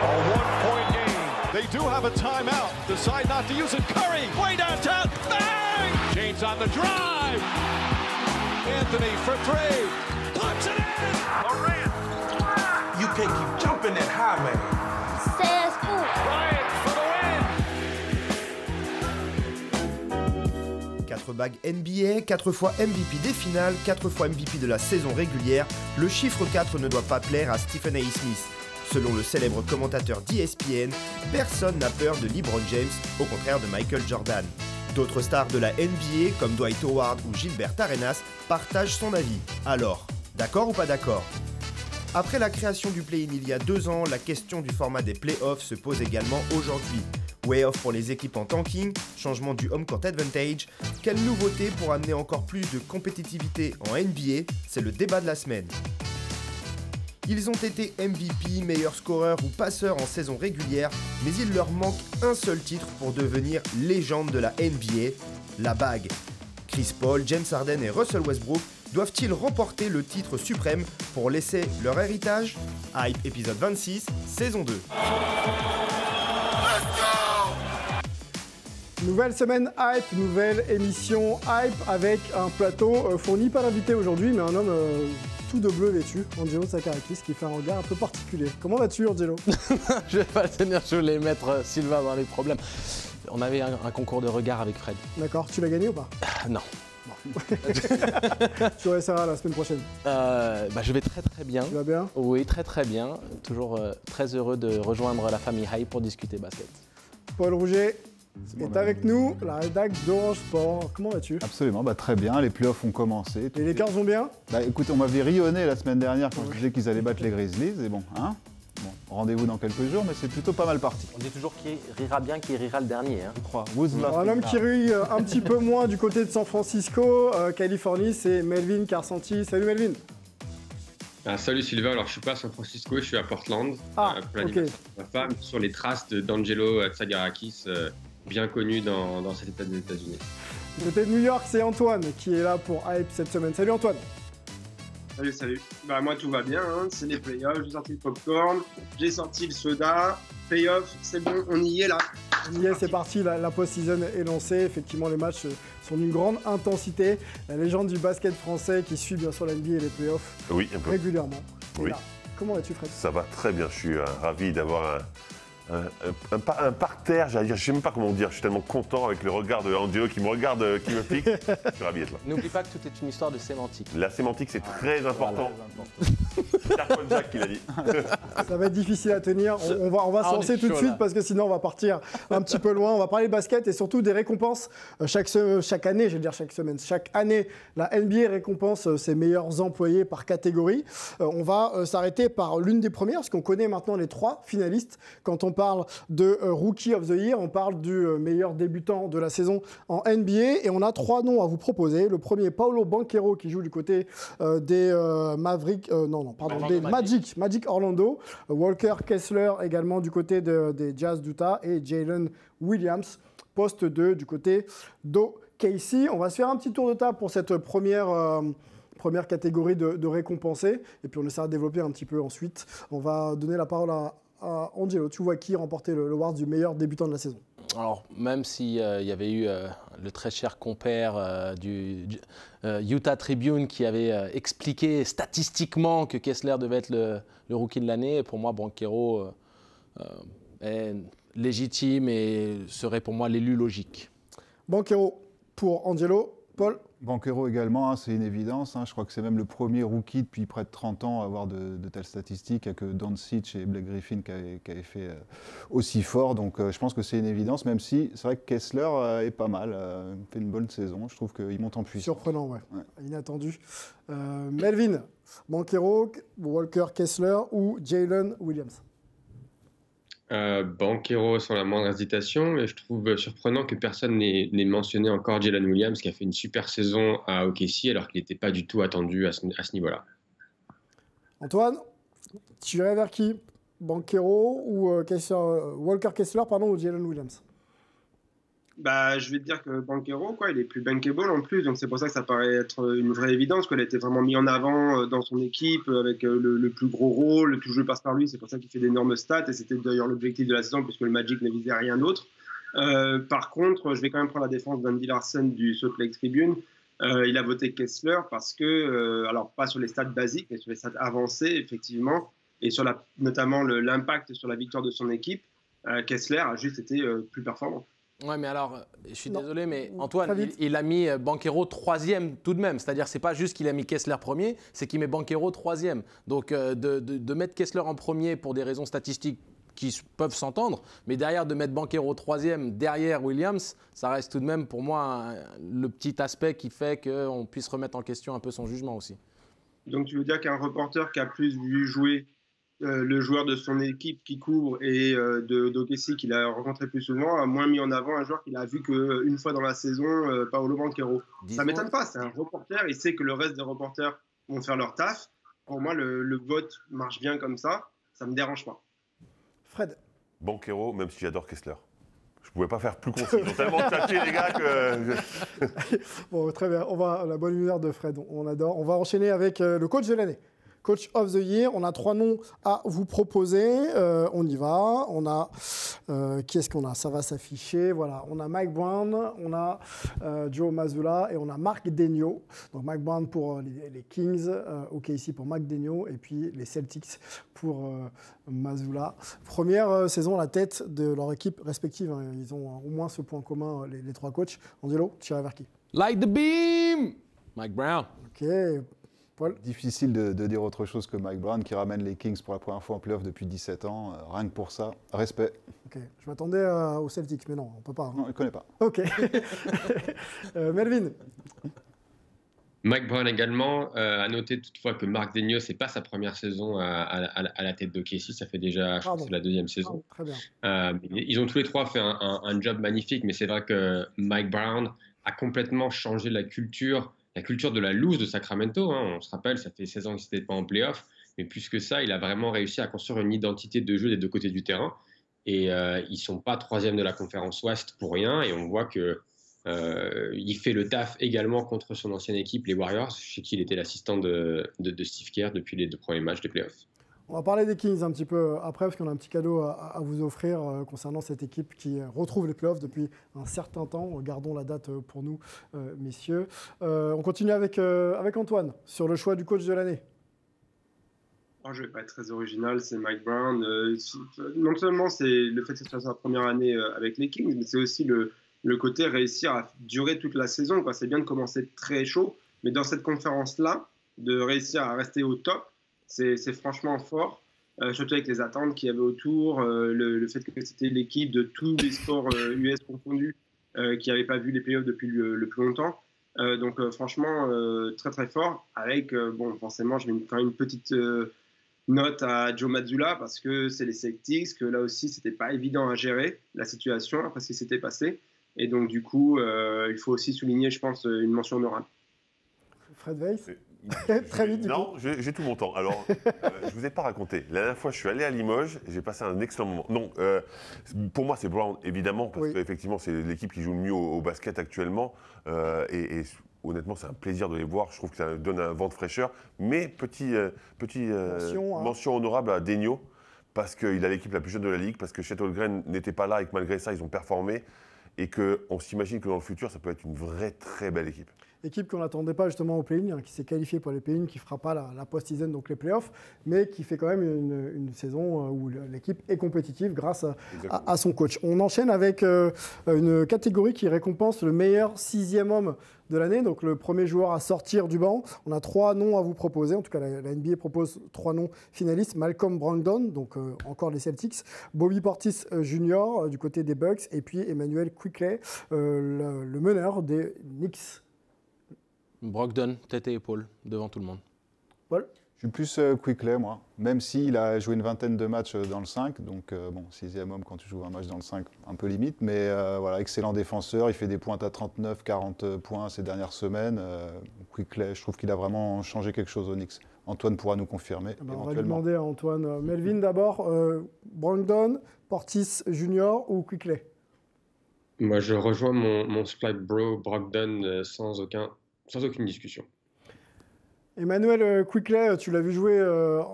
one-point game. They do have a timeout. Decide not to use it. Curry, way downtown. Bang! James on the drive. Anthony for three. Puts it in. Durant. You can't keep jumping that high, man. Says who? Bryant for the win. 4 bagues NBA, 4 fois MVP des finales, 4 fois MVP de la saison régulière, le chiffre 4 ne doit pas plaire à Stephen A. Smith. Selon le célèbre commentateur d'ESPN, personne n'a peur de LeBron James, au contraire de Michael Jordan. D'autres stars de la NBA, comme Dwight Howard ou Gilbert Arenas, partagent son avis. Alors, d'accord ou pas d'accord ? Après la création du play-in il y a 2 ans, la question du format des playoffs se pose également aujourd'hui. Way off pour les équipes en tanking, changement du home court advantage, quelle nouveauté pour amener encore plus de compétitivité en NBA ? C'est le débat de la semaine. Ils ont été MVP, meilleur scoreur ou passeur en saison régulière, mais il leur manque un seul titre pour devenir légende de la NBA, la bague. Chris Paul, James Harden et Russell Westbrook doivent-ils remporter le titre suprême pour laisser leur héritage ? Hype épisode 26, saison 2. Nouvelle semaine Hype, nouvelle émission Hype avec un plateau fourni par l'invité aujourd'hui, mais un homme tout de bleu vêtu, Angelo Sakarakis, qui fait un regard un peu particulier. Comment vas-tu, Angelo ? Je vais pas le tenir, je voulais mettre Sylvain dans les problèmes. On avait un concours de regard avec Fred. D'accord, tu l'as gagné ou pas ? Non. Tu réessayeras la semaine prochaine. Je vais très bien. Tu vas bien ? Oui, très bien. Toujours très heureux de rejoindre la famille Hype pour discuter basket. Paul Rouget est avec nous, la rédac d'Orange Sport. Comment vas-tu ? Absolument, très bien. Les playoffs ont commencé. Les Lakers vont bien ? Écoute, on m'avait rionné la semaine dernière quand je disais qu'ils allaient battre les Grizzlies. Et bon, rendez-vous dans quelques jours, mais c'est plutôt pas mal parti. On dit toujours qui rira bien, qui rira le dernier. Hein. Je crois. Un homme qui rit un petit peu moins du côté de San Francisco, Californie, c'est Melvin Carsanti. Salut Melvin. Salut Sylvain, alors je suis pas à San Francisco, je suis à Portland pour l'anniversaire de ma femme, sur les traces d'Angelo Sakarakis, bien connu dans cet état des États-Unis. Du côté de New York, c'est Antoine qui est là pour Hype cette semaine. Salut Antoine. Salut. Moi tout va bien, c'est les playoffs, j'ai sorti le popcorn, j'ai sorti le soda, playoffs, c'est bon, on y est là. On y est, c'est parti, la post-season est lancée. Effectivement, les matchs sont d'une grande intensité. La légende du basket français qui suit bien sûr la NBA et les playoffs régulièrement. Oui. Là. Comment vas-tu, Fred ? Ça va très bien, je suis ravi d'avoir un parterre, je ne sais même pas comment dire, je suis tellement content avec le regard de Angelo qui me regarde, qui me pique. Je suis ravi d'être là. N'oublie pas que tout est une histoire de sémantique. La sémantique, c'est très important. C'est Paul Jack qui l'a dit. Ça va être difficile à tenir. On va se lancer tout de suite parce que sinon on va partir un petit peu loin. On va parler basket et surtout des récompenses. Chaque année, je vais dire chaque semaine, chaque année, la NBA récompense ses meilleurs employés par catégorie. On va s'arrêter par l'une des premières parce qu'on connaît maintenant les 3 finalistes. Quand on parle de Rookie of the Year, on parle du meilleur débutant de la saison en NBA et on a 3 noms à vous proposer. Le premier, Paolo Banchero qui joue du côté des Magic Orlando, Walker Kessler également du côté des Jazz d'Utah et Jalen Williams, poste 2 du côté d'OKC. On va se faire un petit tour de table pour cette première catégorie de récompensés et puis on essaiera de développer un petit peu ensuite. On va donner la parole à Angelo. Tu vois qui remportait le award du meilleur débutant de la saison ? Alors, même s'il y avait eu le très cher compère du Utah Tribune qui avait expliqué statistiquement que Kessler devait être le rookie de l'année, pour moi, Banchero est légitime et serait pour moi l'élu logique. Banchero pour Angelo. Paul ? Banchero également, c'est une évidence. Je crois que c'est même le premier rookie depuis près de 30 ans à avoir de telles statistiques. Il n'y a que Doncic et Blake Griffin qui avaient fait aussi fort. Donc je pense que c'est une évidence, même si c'est vrai que Kessler est pas mal. Fait une bonne saison. Je trouve qu'il monte en puissance. Surprenant, ouais. Inattendu. Melvin, Banchero, Walker Kessler ou Jalen Williams ? Banchero sans la moindre hésitation, mais je trouve surprenant que personne n'ait mentionné encore Jalen Williams qui a fait une super saison à OKC alors qu'il n'était pas du tout attendu à ce niveau-là. Antoine, tu irais vers qui ? Banchero ou Walker Kessler ou Jalen Williams ? Bah, je vais te dire que Banchero, il est plus bankable en plus, donc c'est pour ça que ça paraît être une vraie évidence, qu'il a été vraiment mis en avant dans son équipe avec le plus gros rôle, tout jeu passe par lui, c'est pour ça qu'il fait d'énormes stats, et c'était d'ailleurs l'objectif de la saison, puisque le Magic ne visait rien d'autre. Par contre, je vais quand même prendre la défense d'Andy Larsen du Salt Lake Tribune. Il a voté Kessler parce que, alors pas sur les stats basiques, mais sur les stats avancées, effectivement, et sur notamment l'impact sur la victoire de son équipe, Kessler a juste été plus performant. Ouais, mais alors, je suis désolé, mais Antoine, il a mis Banchero 3e tout de même. C'est-à-dire, c'est pas juste qu'il a mis Kessler premier, c'est qu'il met Banchero 3e. Donc, de mettre Kessler en premier pour des raisons statistiques qui peuvent s'entendre, mais derrière, de mettre Banchero 3e derrière Williams, ça reste tout de même pour moi le petit aspect qui fait qu'on puisse remettre en question un peu son jugement aussi. Donc, tu veux dire qu'un reporter qui a plus vu jouer le joueur de son équipe qui couvre et d'OKC qu'il a rencontré plus souvent a moins mis en avant un joueur qu'il a vu qu'une fois dans la saison, Paolo Banchero. Ça ne m'étonne pas, c'est un reporter, il sait que le reste des reporters vont faire leur taf. Pour moi, le vote marche bien comme ça ne me dérange pas. Fred. Banchero, même si j'adore Kessler. Je ne pouvais pas faire plus concis. Ils ont tellement tâché, les gars, que... Bon, très bien, la bonne humeur de Fred, on adore. On va enchaîner avec le coach de l'année. Coach of the Year, on a 3 noms à vous proposer. On y va. On a qui est-ce qu'on a? Ça va s'afficher. Voilà. On a Mike Brown, on a Joe Mazzulla et on a Mark Daigneault. Donc Mike Brown pour les Kings, OKC pour Mark Daigneault et puis les Celtics pour Mazzulla. Première saison à la tête de leur équipe respective. Hein. Ils ont au moins ce point commun, les 3 coachs. Angelo, tu irais vers qui? Light the beam, Mike Brown. Ok. Paul. Difficile de dire autre chose que Mike Brown qui ramène les Kings pour la première fois en playoff depuis 17 ans. Rien que pour ça, respect. Ok, je m'attendais aux Celtics, mais non, on ne peut pas. Hein. Non, il ne connaît pas. Ok. Melvin. Mike Brown également. À noter toutefois que Mark Daigneault, ce n'est pas sa première saison à la tête d'OKC. Ça fait déjà, je crois que c'est la 2e saison. Très bien. Ils ont tous les 3 fait un job magnifique, mais c'est vrai que Mike Brown a complètement changé la culture de la loose de Sacramento. Hein. On se rappelle, ça fait 16 ans qu'ils n'étaient pas en play-off. Mais plus que ça, il a vraiment réussi à construire une identité de jeu des 2 côtés du terrain. Et ils ne sont pas 3e de la conférence Ouest pour rien. Et on voit qu'il fait le taf également contre son ancienne équipe, les Warriors, chez qui il était l'assistant de Steve Kerr depuis les 2 premiers matchs des play-offs. On va parler des Kings un petit peu après, parce qu'on a un petit cadeau à vous offrir concernant cette équipe qui retrouve les playoffs depuis un certain temps. Gardons la date pour nous, messieurs. On continue avec Antoine, sur le choix du coach de l'année. Je ne vais pas être très original, c'est Mike Brown. Non seulement c'est le fait que ce soit sa première année avec les Kings, mais c'est aussi le côté réussir à durer toute la saison. C'est bien de commencer très chaud, mais dans cette conférence-là, de réussir à rester au top, c'est franchement fort, surtout avec les attentes qu'il y avait autour, le fait que c'était l'équipe de tous les sports US confondus qui n'avait pas vu les playoffs depuis le plus longtemps. Donc franchement, très très fort. Avec, forcément, je mets quand même une petite note à Joe Mazzulla parce que c'est les Celtics, que là aussi, c'était pas évident à gérer la situation après ce qui s'était passé. Et donc du coup, il faut aussi souligner, je pense, une mention honorable. Fred Weiss. Très vite, non, j'ai tout mon temps. Alors, je ne vous ai pas raconté. La dernière fois, je suis allé à Limoges et j'ai passé un excellent moment. Non, pour moi, c'est Brown, évidemment, parce qu'effectivement, c'est l'équipe qui joue le mieux au basket actuellement. Et honnêtement, c'est un plaisir de les voir. Je trouve que ça donne un vent de fraîcheur. Mais mention honorable à Daigneault, parce qu'il a l'équipe la plus jeune de la Ligue, parce que Chet Holmgren n'était pas là et que malgré ça, ils ont performé. Et qu'on s'imagine que dans le futur, ça peut être une vraie très belle équipe. Équipe qu'on n'attendait pas justement au play-in, qui s'est qualifiée pour les play-in, qui ne fera pas la post-season, donc les playoffs, mais qui fait quand même une saison où l'équipe est compétitive grâce à son coach. On enchaîne avec une catégorie qui récompense le meilleur 6e homme de l'année, donc le premier joueur à sortir du banc. On a 3 noms à vous proposer, en tout cas la NBA propose 3 noms finalistes. Malcolm Brogdon, donc encore les Celtics, Bobby Portis Jr. Du côté des Bucks, et puis Emmanuel Quickley, le meneur des Knicks. Brogdon, tête et épaule, devant tout le monde. Paul ? Je suis plus Quickley, moi. Même s'il a joué une vingtaine de matchs dans le 5. Donc, 6e homme quand tu joues un match dans le 5, un peu limite. Mais voilà, excellent défenseur. Il fait des pointes à 39, 40 points ces dernières semaines. Quickley, je trouve qu'il a vraiment changé quelque chose aux Knicks. Antoine pourra nous confirmer. On va lui demander à Antoine. Melvin, d'abord, Brogdon, Portis Junior ou Quickley ? Moi, je rejoins mon Spike Bro, Brogdon, sans aucune discussion. Emmanuel Quickley, tu l'as vu jouer,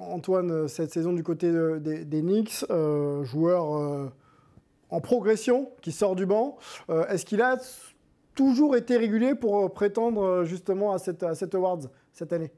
Antoine, cette saison du côté des Knicks, joueur en progression, qui sort du banc. Est-ce qu'il a toujours été régulier pour prétendre justement à cette Awards cette année?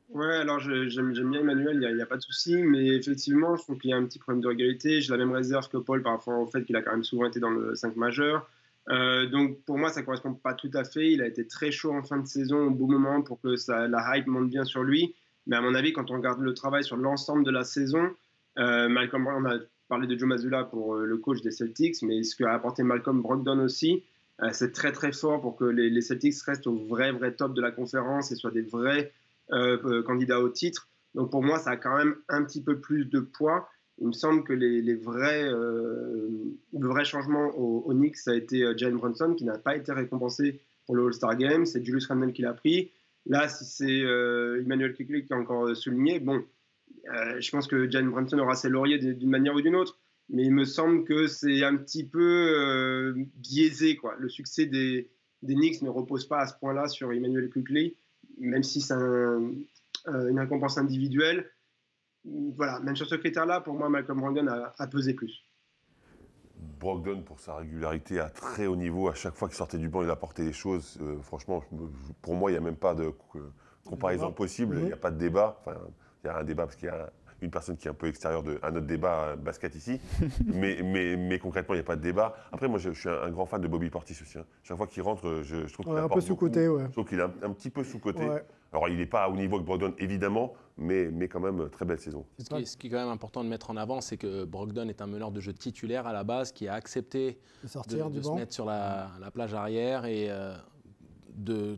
Ouais, alors j'aime bien Emmanuel, il n'y a pas de souci, mais effectivement, je trouve qu'il y a un petit problème de régularité. J'ai la même réserve que Paul par rapport au fait qu'il a quand même souvent été dans le 5 majeur. Donc pour moi, ça ne correspond pas tout à fait. Il a été très chaud en fin de saison, au bon moment, pour que la hype monte bien sur lui. Mais à mon avis, quand on regarde le travail sur l'ensemble de la saison, Malcolm Brown, on a parlé de Joe Mazzulla pour le coach des Celtics, mais ce qu'a apporté Malcolm Brogdon aussi, c'est très très fort pour que les Celtics restent au vrai top de la conférence et soient des vrais candidat au titre. Donc pour moi, ça a quand même un petit peu plus de poids. Il me semble que le vrai changement au Knicks, ça a été Jalen Brunson, qui n'a pas été récompensé pour le All-Star Game. C'est Julius Randle qui l'a pris. Là, si c'est Emmanuel Quickley qui a encore souligné, bon, je pense que Jalen Brunson aura ses lauriers d'une manière ou d'une autre. Mais il me semble que c'est un petit peu biaisé, quoi. Le succès des Knicks ne repose pas à ce point-là sur Emmanuel Quickley, même si c'est une récompense individuelle. Voilà, même sur ce critère-là, pour moi, Malcolm Brogdon a pesé plus. Brogdon, pour sa régularité à très haut niveau, à chaque fois qu'il sortait du banc, il apportait des choses. Franchement, pour moi, il n'y a même pas de comparaison possible. Il n'y a pas de débat. Enfin, il y a un débat parce qu'il y a une personne qui est un peu extérieure à notre débat basket ici. mais concrètement, il n'y a pas de débat. Après, moi, je suis un grand fan de Bobby Portis aussi. Hein. Chaque fois qu'il rentre, je trouve qu'il un peu sous-coté. Ouais. Je trouve qu'il est un petit peu sous-coté. Ouais. Alors, il n'est pas au niveau que Brogdon, évidemment, mais quand même, très belle saison. Ce qui est quand même important de mettre en avant, c'est que Brogdon est un meneur de jeu titulaire à la base, qui a accepté de se mettre sur la plage arrière et de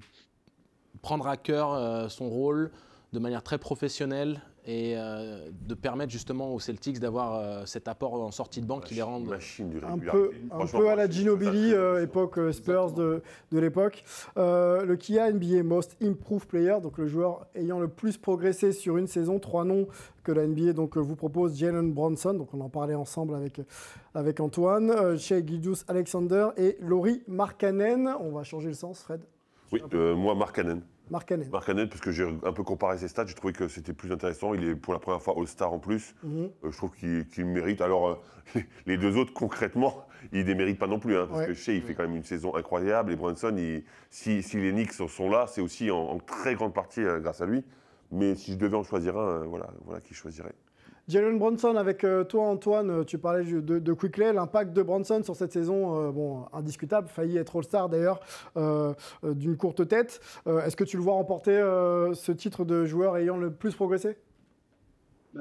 prendre à cœur son rôle de manière très professionnelle et de permettre justement aux Celtics d'avoir cet apport en sortie de banc qui les rend un peu à la Ginobili, époque Spurs de l'époque. Le Kia NBA Most Improved Player, donc le joueur ayant le plus progressé sur une saison. 3 noms que la NBA donc, vous propose: Jalen Brunson, donc on en parlait ensemble avec Antoine, Shai Gilgeous-Alexander et Lauri Markkanen. On va changer le sens, Fred. Oui, moi, Markkanen. Markkanen, parce que j'ai un peu comparé ses stats, j'ai trouvé que c'était plus intéressant. Il est pour la première fois All-Star en plus. Je trouve qu'il mérite. Alors, les deux autres, concrètement, ils ne déméritent pas non plus. Hein, parce que Shai, il fait quand même une saison incroyable. Et Brunson, si les Knicks sont là, c'est aussi en très grande partie grâce à lui. Mais si je devais en choisir un, voilà qui je choisirais. Jalen Brunson, avec toi Antoine, tu parlais de Quickley, l'impact de Brunson sur cette saison, indiscutable, failli être All-Star d'ailleurs, d'une courte tête. Est-ce que tu le vois remporter ce titre de joueur ayant le plus progressé ?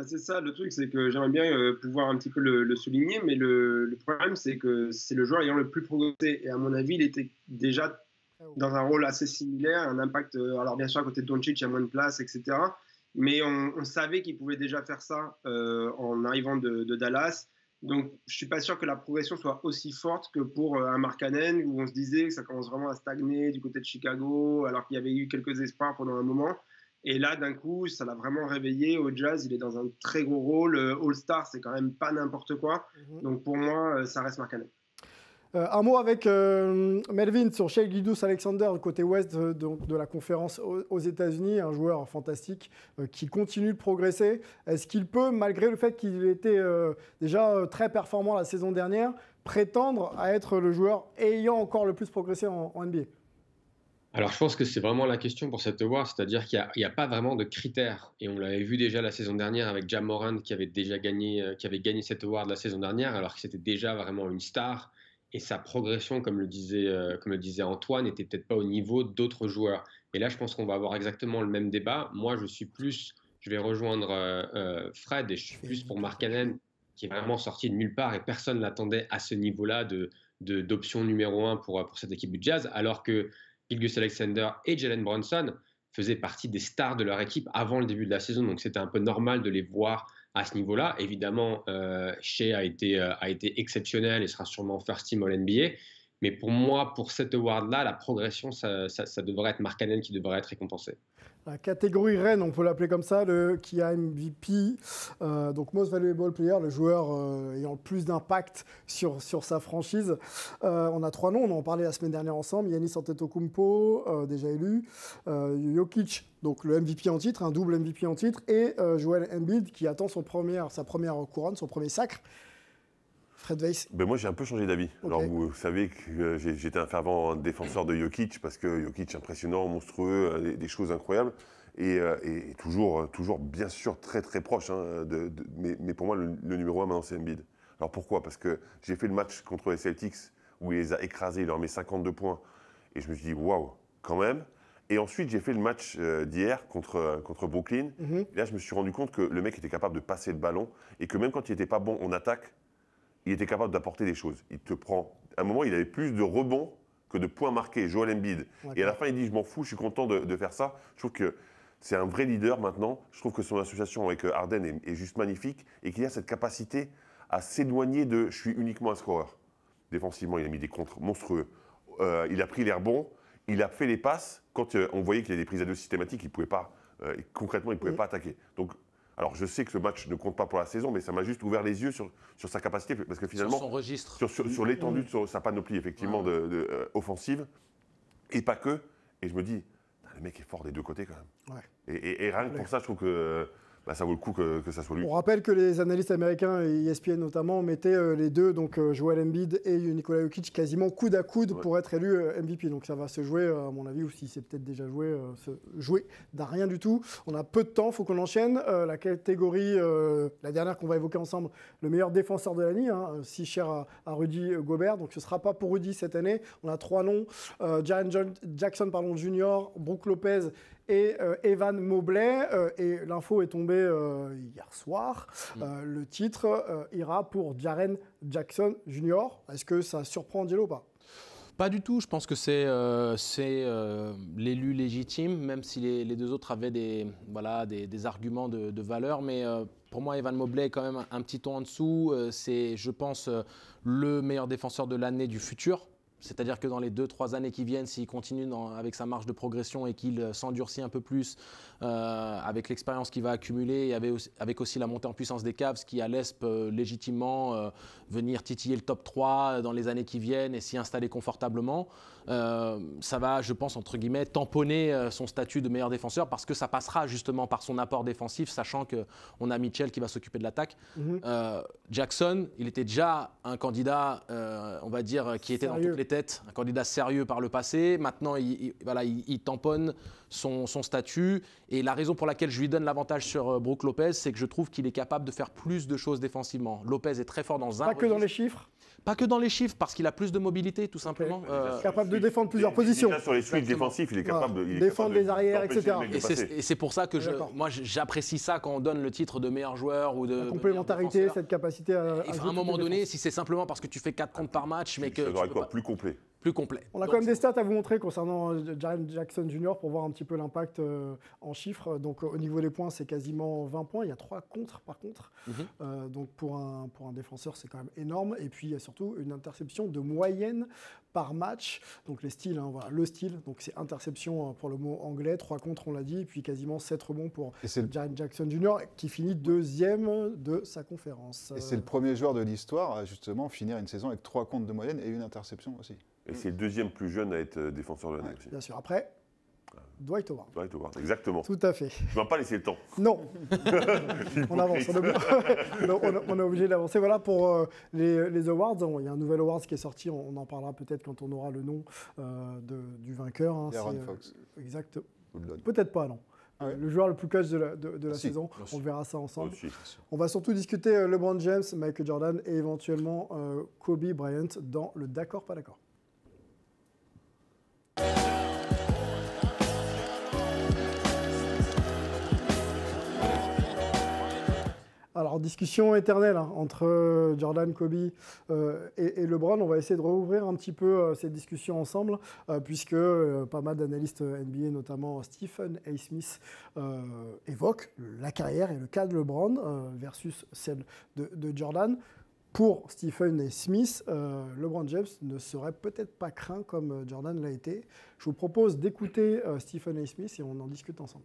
C'est ça, le truc, c'est que j'aimerais bien pouvoir un petit peu le souligner, mais le problème, c'est que c'est le joueur ayant le plus progressé. Et à mon avis, il était déjà dans un rôle assez similaire, un impact, alors bien sûr à côté de Doncic, il y a moins de place, etc. Mais on savait qu'il pouvait déjà faire ça en arrivant de Dallas. Donc, je ne suis pas sûr que la progression soit aussi forte que pour un Markkanen, où on se disait que ça commence vraiment à stagner du côté de Chicago, alors qu'il y avait eu quelques espoirs pendant un moment. Et là, d'un coup, ça l'a vraiment réveillé. Au Jazz, il est dans un très gros rôle. All-Star, c'est quand même pas n'importe quoi. Donc, pour moi, ça reste Markkanen. Un mot avec Melvin sur Shai Gilgeous-Alexander, côté ouest de la conférence aux États-Unis, un joueur fantastique qui continue de progresser. Est-ce qu'il peut, malgré le fait qu'il était déjà très performant la saison dernière, prétendre à être le joueur ayant encore le plus progressé en NBA ? Alors, je pense que c'est vraiment la question pour cette award, c'est-à-dire qu'il n'y a pas vraiment de critères. Et on l'avait vu déjà la saison dernière avec Ja Morant qui avait gagné cette award la saison dernière, alors que c'était déjà vraiment une star. Et sa progression, comme le disait Antoine, n'était peut-être pas au niveau d'autres joueurs. Et là, je pense qu'on va avoir exactement le même débat. Moi, je vais rejoindre Fred, et je suis plus pour Markkanen, qui est vraiment sorti de nulle part, et personne ne l'attendait à ce niveau-là d'option numéro 1 pour cette équipe du Jazz, alors que Gilgeous-Alexander et Jalen Brunson faisaient partie des stars de leur équipe avant le début de la saison. Donc, c'était un peu normal de les voir à ce niveau-là. Évidemment, Shai a été exceptionnel et sera sûrement first team All-NBA. Mais pour moi, pour cet award-là, la progression, ça devrait être Mark Cannon qui devrait être récompensé. La catégorie reine, on peut l'appeler comme ça, qui a MVP, donc Most Valuable Player, le joueur ayant le plus d'impact sur sa franchise. On a 3 noms, on en parlait la semaine dernière ensemble. Giannis Antetokounmpo, déjà élu. Jokic, donc le MVP en titre, un double MVP en titre. Et Joel Embiid qui attend sa première couronne, son premier sacre. Fred Weiss. Ben moi, j'ai un peu changé d'avis. Okay. Alors, vous savez que j'étais un fervent défenseur de Jokic parce que Jokic, impressionnant, monstrueux, des choses incroyables. Et toujours, bien sûr, très, très proche. Hein, mais pour moi, le numéro 1, maintenant, c'est Embiid. Alors, pourquoi? Parce que j'ai fait le match contre les Celtics où il les a écrasés, il leur met 52 points. Et je me suis dit, waouh, quand même. Et ensuite, j'ai fait le match d'hier contre Brooklyn. Et là, je me suis rendu compte que le mec était capable de passer le ballon et que même quand il n'était pas bon en attaque, il était capable d'apporter des choses. Il te prend. À un moment, il avait plus de rebonds que de points marqués, Joel Embiid. Et à la fin, il dit, je m'en fous, je suis content de faire ça. Je trouve que c'est un vrai leader maintenant. Je trouve que son association avec Harden est juste magnifique et qu'il a cette capacité à s'éloigner de « je suis uniquement un scoreur ». Défensivement, il a mis des contres monstrueux. Il a pris les rebonds, il a fait les passes. Quand on voyait qu'il y a des prises à 2 systématiques, il pouvait pas, concrètement, il ne pouvait pas attaquer. Donc, alors, je sais que ce match ne compte pas pour la saison, mais ça m'a juste ouvert les yeux sur sa capacité, parce que finalement, sur son registre, sur l'étendue de sa panoplie effectivement offensive, et pas que. Et je me dis, le mec est fort des deux côtés quand même. Ouais. Et rien que pour ça, je trouve que ça vaut le coup que ça soit lui. On rappelle que les analystes américains et ESPN notamment mettaient les deux, donc Joel Embiid et Nikola Jokic, quasiment coude à coude pour être élus MVP. Donc ça va se jouer, à mon avis, ou si c'est peut-être déjà joué, se jouer d'un rien du tout. On a peu de temps, il faut qu'on enchaîne. La catégorie, la dernière qu'on va évoquer ensemble, le meilleur défenseur de l'année, si cher à Rudy Gobert. Donc ce ne sera pas pour Rudy cette année. On a 3 noms, Jaren Jackson Jr., Brook Lopez et Evan Mobley. Et l'info est tombée hier soir. Le titre ira pour Jaren Jackson Jr. Est-ce que ça surprend Angelo ou pas? Pas du tout. Je pense que c'est l'élu légitime, même si les deux autres avaient des arguments de valeur. Mais pour moi, Evan Mobley est quand même un petit ton en dessous. C'est, je pense, le meilleur défenseur de l'année du futur. C'est-à-dire que dans les 2-3 années qui viennent, s'il continue avec sa marge de progression et qu'il s'endurcit un peu plus avec l'expérience qu'il va accumuler et avec aussi la montée en puissance des Cavs qui à l'Est peut légitimement venir titiller le top 3 dans les années qui viennent et s'y installer confortablement, ça va, je pense, entre guillemets, tamponner son statut de meilleur défenseur parce que ça passera justement par son apport défensif, sachant qu'on a Mitchell qui va s'occuper de l'attaque. Jackson, il était déjà un candidat, on va dire, qui était dans toutes les têtes, un candidat sérieux par le passé. Maintenant, il tamponne son statut. Et la raison pour laquelle je lui donne l'avantage sur Brook Lopez, c'est que je trouve qu'il est capable de faire plus de choses défensivement. Lopez est très fort dans un registre. Pas que dans les chiffres. Pas que dans les chiffres, parce qu'il a plus de mobilité, tout simplement. Capable de défendre plusieurs positions. Déjà sur les switches défensifs, il est capable de défendre les arrières, etc. Et c'est pour ça que moi j'apprécie ça quand on donne le titre de meilleur joueur ou de la complémentarité, cette capacité à un moment donné, si c'est simplement parce que tu fais 4 comptes par match, mais que ça quoi, plus complet. Plus complet. On a quand même des stats à vous montrer concernant Jaren Jackson Jr. pour voir un petit peu l'impact en chiffres. Donc au niveau des points, c'est quasiment 20 points. Il y a 3 contres par contre. Donc pour un défenseur, c'est quand même énorme. Et puis il y a surtout une interception de moyenne par match. Donc les styles, voilà, le style. Donc c'est interception pour le mot anglais. 3 contres, on l'a dit. Et puis quasiment 7 rebonds pour Jaren Jackson Jr. qui finit 2e de sa conférence. Et c'est le premier joueur de l'histoire à justement finir une saison avec 3 contres de moyenne et une interception aussi. Et c'est le 2e plus jeune à être défenseur de l'année aussi. Bien sûr. Après, Dwight Howard. Dwight Howard, exactement. Tout à fait. Je ne vais pas laisser le temps. Non. On avance. On est obligé d'avancer. Voilà pour les awards. Il y a un nouvel award qui est sorti. On en parlera peut-être quand on aura le nom du vainqueur. Aaron Fox. Exact. Peut-être pas, non. Le joueur le plus clutch de la saison. On verra ça ensemble. On va surtout discuter LeBron James, Michael Jordan et éventuellement Kobe Bryant dans le d'accord, pas d'accord. Alors, discussion éternelle entre Jordan, Kobe et LeBron. On va essayer de rouvrir un petit peu cette discussion ensemble, puisque pas mal d'analystes NBA, notamment Stephen A. Smith, évoquent la carrière et le cas de LeBron versus celle de Jordan. pour Stephen A. Smith, LeBron James ne serait peut-être pas craint comme Jordan l'a été. Je vous propose d'écouter Stephen A. Smith et on en discute ensemble.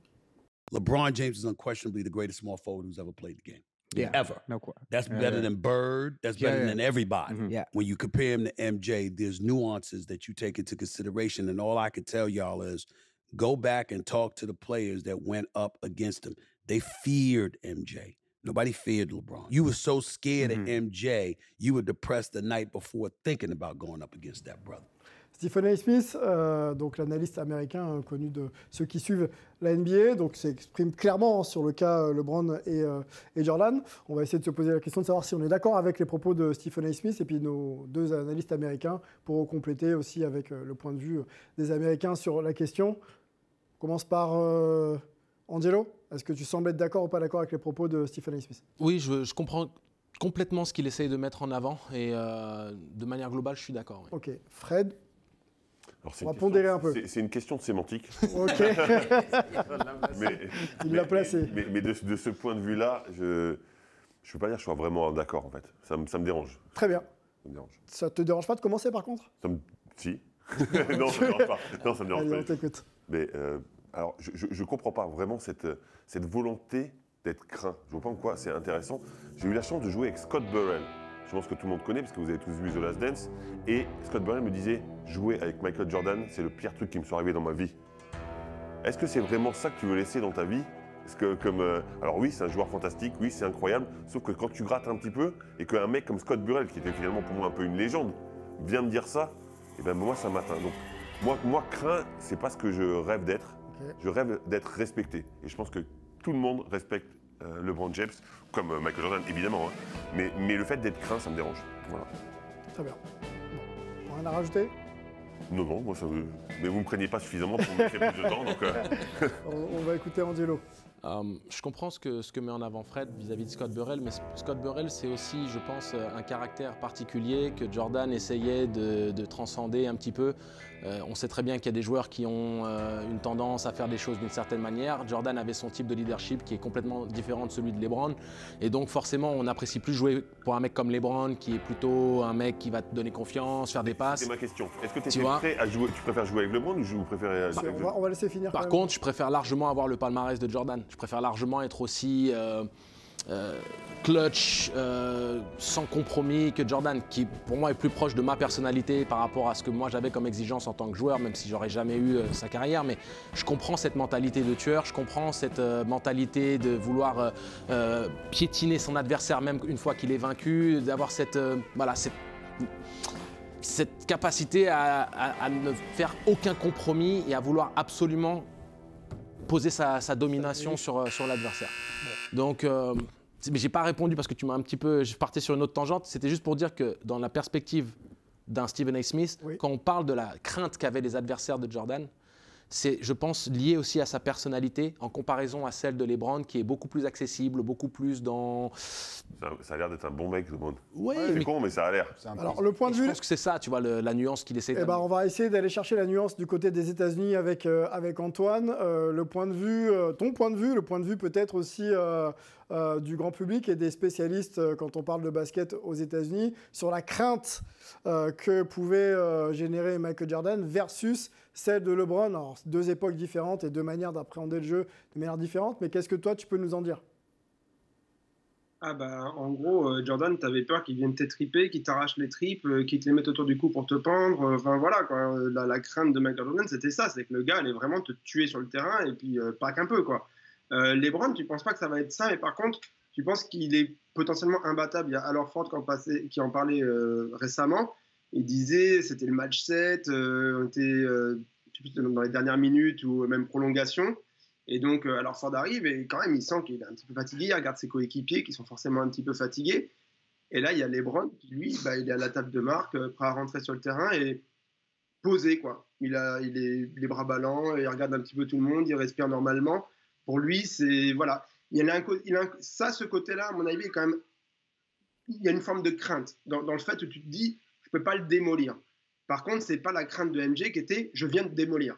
LeBron James is unquestionably the greatest small forward who's ever played the game. Yeah, ever. No question. That's better than Bird. That's better than everybody. Mm-hmm. Yeah. When you compare him to MJ, there's nuances that you take into consideration. And all I can tell y'all is go back and talk to the players that went up against him. They feared MJ. Nobody feared LeBron. You were so scared of MJ, you were depressed the night before thinking about going up against that brother. Stephen A. Smith, donc l'analyste américain connu de ceux qui suivent la NBA, donc s'exprime clairement sur le cas LeBron et Jordan. On va essayer de se poser la question de savoir si on est d'accord avec les propos de Stephen A. Smith et puis nos deux analystes américains pour compléter aussi avec le point de vue des Américains sur la question. On commence par Angelo. Est-ce que tu sembles être d'accord ou pas d'accord avec les propos de Stephen A. Smith? Oui, je comprends complètement ce qu'il essaye de mettre en avant et de manière globale, je suis d'accord. Oui. Ok. Fred? Alors, on va pondérer un peu. C'est une question de sémantique. Ok. Il l'a placé. Mais de ce point de vue-là, je ne peux pas dire que je sois vraiment d'accord, en fait. Ça me dérange. Très bien. Ça me dérange. Ça te dérange pas de commencer, par contre? Si. Non, ça me dérange pas. Non, ça me dérange Allez, pas. on t'écoute. Mais alors, je comprends pas vraiment cette volonté d'être craint. Je vois pas en quoi c'est intéressant. J'ai eu la chance de jouer avec Scott Burrell. Je pense que tout le monde connaît parce que vous avez tous vu The Last Dance. Et Scott Burrell me disait, jouer avec Michael Jordan, c'est le pire truc qui me soit arrivé dans ma vie. Est-ce que c'est vraiment ça que tu veux laisser dans ta vie? Parce que alors oui, c'est un joueur fantastique, oui, c'est incroyable. Sauf que quand tu grattes un petit peu et qu'un mec comme Scott Burrell, qui était finalement pour moi un peu une légende, vient me dire ça, et ben moi ça m'atteint. Donc moi craint, c'est pas ce que je rêve d'être. Okay. Je rêve d'être respecté. Et je pense que tout le monde respecte LeBron James, comme Michael Jordan évidemment, hein. mais le fait d'être craint, ça me dérange. Voilà. Très bien. Bon. Rien à rajouter? Non, moi ça veut. Mais vous me craignez pas suffisamment pour me laisser plus de temps, donc. On va écouter Angelo. Je comprends ce que met en avant Fred vis-à-vis de Scott Burrell, mais Scott Burrell, c'est aussi, je pense, un caractère particulier que Jordan essayait de transcender un petit peu. On sait très bien qu'il y a des joueurs qui ont une tendance à faire des choses d'une certaine manière. Jordan avait son type de leadership qui est complètement différent de celui de LeBron. Et donc forcément, on n'apprécie plus jouer pour un mec comme LeBron, qui est plutôt un mec qui va te donner confiance, faire des passes. C'est ma question. Est-ce que tu étais prêt à jouer? Tu préfères jouer avec LeBron ou vous préférez jouer avec on va laisser finir. Par contre, je préfère largement avoir le palmarès de Jordan. Je préfère largement être aussi clutch, sans compromis que Jordan, qui pour moi est plus proche de ma personnalité par rapport à ce que moi j'avais comme exigence en tant que joueur, même si j'aurais jamais eu sa carrière. Mais je comprends cette mentalité de tueur, je comprends cette mentalité de vouloir piétiner son adversaire même une fois qu'il est vaincu, d'avoir cette capacité à ne faire aucun compromis et à vouloir absolument poser sa domination sur l'adversaire. Donc, mais j'ai pas répondu parce que tu m'as un petit peu... Je partais sur une autre tangente. C'était juste pour dire que dans la perspective d'un Stephen A. Smith, quand on parle de la crainte qu'avaient les adversaires de Jordan, c'est, je pense, lié aussi à sa personnalité en comparaison à celle de LeBron, qui est beaucoup plus accessible, beaucoup plus dans... Ça a l'air d'être un bon mec, LeBron. Oui, c'est con, mais ça a l'air. Alors, le point de vue... Je pense que c'est ça, tu vois, la nuance qu'il essaie de... on va essayer d'aller chercher la nuance du côté des États-Unis avec Antoine. Le point de vue, ton point de vue, le point de vue peut-être aussi du grand public et des spécialistes quand on parle de basket aux États-Unis sur la crainte que pouvait générer Michael Jordan versus celle de LeBron. Alors, deux époques différentes et deux manières d'appréhender le jeu de manière différente, mais qu'est-ce que toi, tu peux nous en dire? En gros, Jordan, t'avais peur qu'il vienne t'étriper, qu'il t'arrache les tripes, qu'il te les mette autour du cou pour te pendre. Enfin voilà, quoi. La crainte de Michael Jordan, c'était ça, c'est que le gars allait vraiment te tuer sur le terrain et puis pas qu'un peu, quoi. LeBron, tu penses pas que ça va être ça, mais par contre, tu penses qu'il est potentiellement imbattable. Il y a Al Horford qui en parlait récemment. Il disait c'était le match 7, on était dans les dernières minutes ou même prolongation. Et donc, Al Horford arrive et quand même, il sent qu'il est un petit peu fatigué. Il regarde ses coéquipiers qui sont forcément un petit peu fatigués. Et là, il y a LeBron qui, lui, il est à la table de marque, prêt à rentrer sur le terrain et posé, quoi. Il est les bras ballants, il regarde un petit peu tout le monde, il respire normalement. Pour lui, c'est... Voilà. Ce côté-là, à mon avis, quand même... Il y a une forme de crainte dans le fait où tu te dis, je ne peux pas le démolir. Par contre, ce n'est pas la crainte de MJ qui était, je viens de démolir.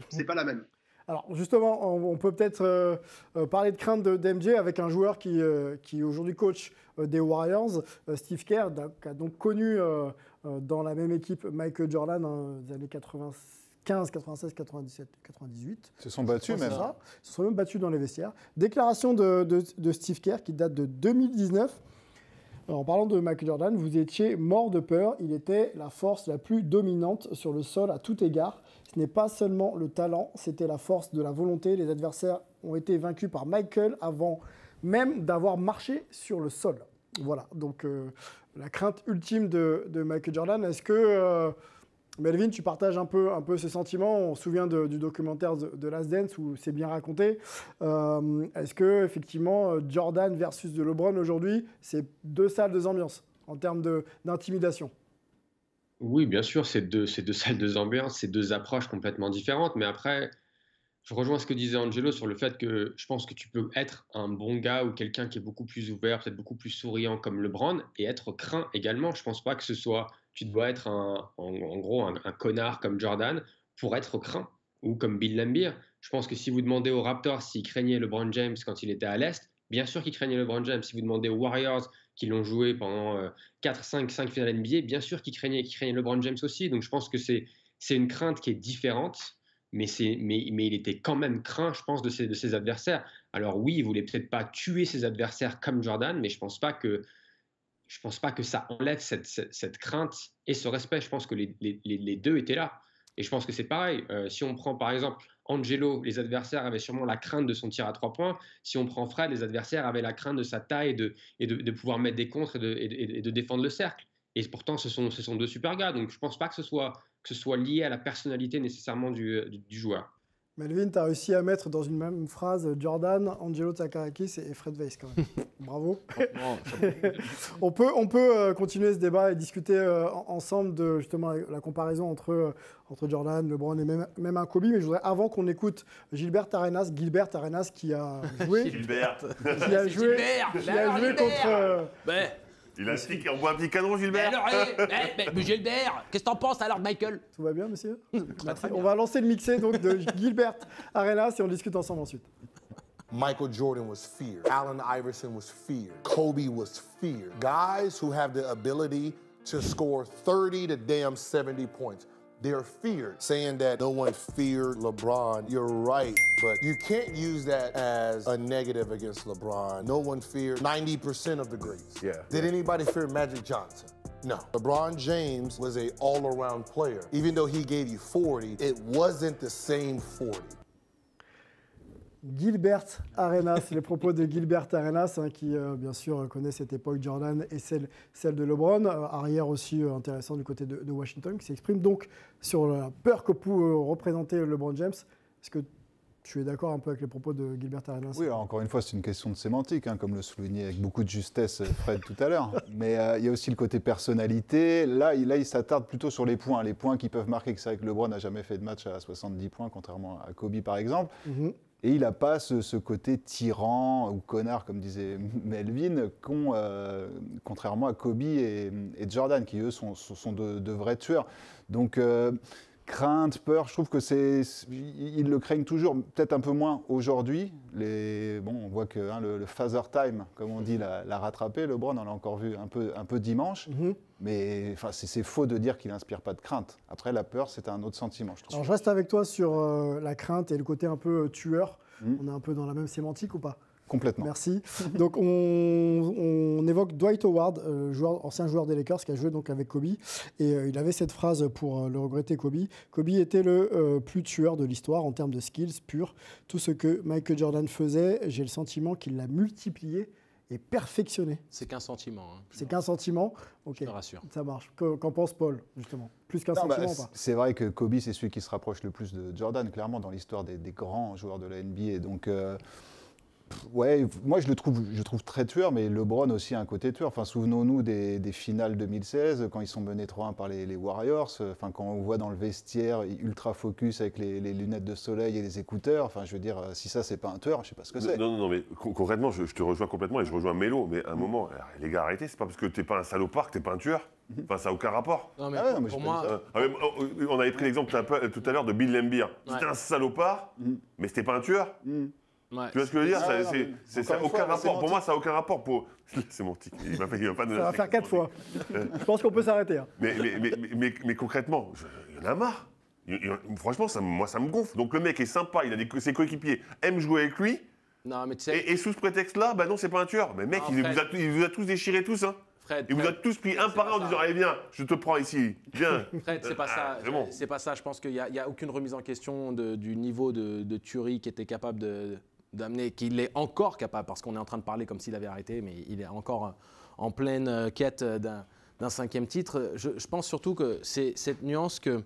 Ce n'est pas la même. Alors justement, on peut peut-être parler de crainte d'MJ avec un joueur qui est aujourd'hui coach des Warriors, Steve Kerr, qui a donc connu dans la même équipe Michael Jordan des années 95, 96, 97, 98. Ils se sont battus même. Ils se sont même battus dans les vestiaires. Déclaration de Steve Kerr qui date de 2019. Alors, en parlant de Michael Jordan, vous étiez mort de peur. Il était la force la plus dominante sur le sol à tout égard. Ce n'est pas seulement le talent, c'était la force de la volonté. Les adversaires ont été vaincus par Michael avant même d'avoir marché sur le sol. Voilà, donc la crainte ultime de Michael Jordan. Est-ce que, Melvin, tu partages un peu ce sentiment? On se souvient du documentaire de Last Dance où c'est bien raconté. Est-ce que, effectivement, Jordan versus de LeBron aujourd'hui, c'est deux salles, deux ambiances en termes d'intimidation? Oui, bien sûr, c'est deux salles, deux ambiances, c'est deux approches complètement différentes. Mais après, je rejoins ce que disait Angelo sur le fait que je pense que tu peux être un bon gars ou quelqu'un qui est beaucoup plus ouvert, peut-être beaucoup plus souriant comme LeBron et être craint également. Je pense pas que ce soit, tu dois être en gros un connard comme Jordan pour être craint ou comme Bill Laimbeer. Je pense que si vous demandez aux Raptors s'ils craignaient LeBron James quand il était à l'Est, bien sûr qu'ils craignaient LeBron James. Si vous demandez aux Warriors qui l'ont joué pendant 5 finales NBA, bien sûr qu'ils craignaient LeBron James aussi. Donc je pense que c'est une crainte qui est différente. Mais il était quand même craint, je pense, de ses adversaires. Alors oui, il voulait peut-être pas tuer ses adversaires comme Jordan, mais je pense pas que ça enlève cette crainte et ce respect. Je pense que les deux étaient là. Et je pense que c'est pareil. Si on prend par exemple Angelo, les adversaires avaient sûrement la crainte de son tir à 3 points. Si on prend Fred, les adversaires avaient la crainte de sa taille et de pouvoir mettre des contres et de défendre le cercle. Et pourtant, ce sont deux super gars. Donc je pense pas que ce soit lié à la personnalité nécessairement du joueur. Melvin, tu as réussi à mettre dans une même phrase Jordan, Angelo Tsakarakis et Fred Weiss quand même. Bravo. On peut continuer ce débat et discuter ensemble de justement la comparaison entre Jordan, LeBron et même un Kobe. Mais je voudrais, avant qu'on écoute Gilbert Arenas qui a joué, Gilbert. qui a joué contre. Il a on voit un petit canon, Gilbert. Mais Gilbert, qu'est-ce que t'en penses alors, Michael? Tout va bien, monsieur? Merci. On va lancer le mixé donc, de Gilbert Arenas et on discute ensemble ensuite. Michael Jordan was feared. Allen Iverson was feared. Kobe was feared. Guys who have the ability to score 30 to damn 70 points. They're feared. Saying that no one feared LeBron, you're right, but you can't use that as a negative against LeBron. No one feared 90% of the greats. Yeah. Did anybody fear Magic Johnson? No. LeBron James was an all-around player. Even though he gave you 40, it wasn't the same 40. Gilbert Arenas, les propos de Gilbert Arenas, qui bien sûr connaît cette époque Jordan et celle de LeBron, arrière aussi intéressant du côté de Washington, qui s'exprime donc sur la peur que peut représenter LeBron James. Est-ce que tu es d'accord un peu avec les propos de Gilbert Arenas? Oui, alors encore une fois, c'est une question de sémantique, comme le soulignait avec beaucoup de justesse Fred tout à l'heure. Mais il y a aussi le côté personnalité. Là, il s'attarde plutôt sur les points qui peuvent marquer. C'est vrai que LeBron n'a jamais fait de match à 70 points, contrairement à Kobe par exemple. Mm-hmm. Et il n'a pas ce côté tyran ou connard, comme disait Melvin, contrairement à Kobe et Jordan, qui eux sont de vrais tueurs. Donc crainte, peur, je trouve que ils le craignent toujours, peut-être un peu moins aujourd'hui. On voit que le Father Time, comme on dit, l'a rattrapé. LeBron, on l'a encore vu un peu dimanche. Mm-hmm. Mais c'est faux de dire qu'il n'inspire pas de crainte. Après, la peur, c'est un autre sentiment, je trouve. Alors, je reste avec toi sur la crainte et le côté un peu tueur. On est un peu dans la même sémantique ou pas? Complètement. Merci. Donc, on évoque Dwight Howard, ancien joueur des Lakers, qui a joué donc avec Kobe. Et il avait cette phrase pour le regretter, Kobe. Kobe était le plus tueur de l'histoire en termes de skills purs. Tout ce que Michael Jordan faisait, j'ai le sentiment qu'il l'a multiplié et perfectionné. C'est qu'un sentiment. C'est qu'un sentiment. Ok. Je te rassure. Ça marche. Qu'en pense Paul, justement? Plus qu'un sentiment ou pas? C'est vrai que Kobe, c'est celui qui se rapproche le plus de Jordan, clairement, dans l'histoire des grands joueurs de la NBA. Donc, Ouais, moi je le trouve très tueur, mais LeBron aussi a un côté tueur. Enfin, souvenons-nous des finales 2016, quand ils sont menés 3-1 par les Warriors. Enfin, quand on voit dans le vestiaire ultra focus avec les lunettes de soleil et les écouteurs. Enfin, je veux dire, si ça c'est pas un tueur, je sais pas ce que c'est. Non, mais concrètement, je te rejoins complètement et je rejoins Mélo. Mais à un moment, les gars, arrêtez. C'est pas parce que t'es pas un salopard que t'es pas un tueur. Enfin, ça n'a aucun rapport. Non, mais pour moi, on avait pris l'exemple tout à l'heure de Bill Laimbeer. C'était un salopard, mais c'était pas un tueur. Ouais. Tu vois ce que je veux dire? Ça n'a aucun rapport. Pour moi, ça n'a aucun rapport. C'est mon tic. Il va pas donner. Ça va faire 4 fois. Je pense qu'on peut s'arrêter. Hein. Mais concrètement, il y en a marre. Franchement, moi, ça me gonfle. Donc le mec est sympa, ses coéquipiers aiment jouer avec lui. Non, mais tu sais... et sous ce prétexte-là, bah non, c'est pas un tueur. Mais mec, il vous a tous déchirés tous. Hein. Il vous a tous pris un par un en disant allez viens, je te prends ici, viens. Fred, c'est pas ça. Bon. C'est pas ça. Je pense qu'il n'y a aucune remise en question du niveau de tuerie qu'il était capable d'amener, qu'il est encore capable, parce qu'on est en train de parler comme s'il avait arrêté, mais il est encore en pleine quête d'un 5e titre. Je pense surtout que c'est cette nuance que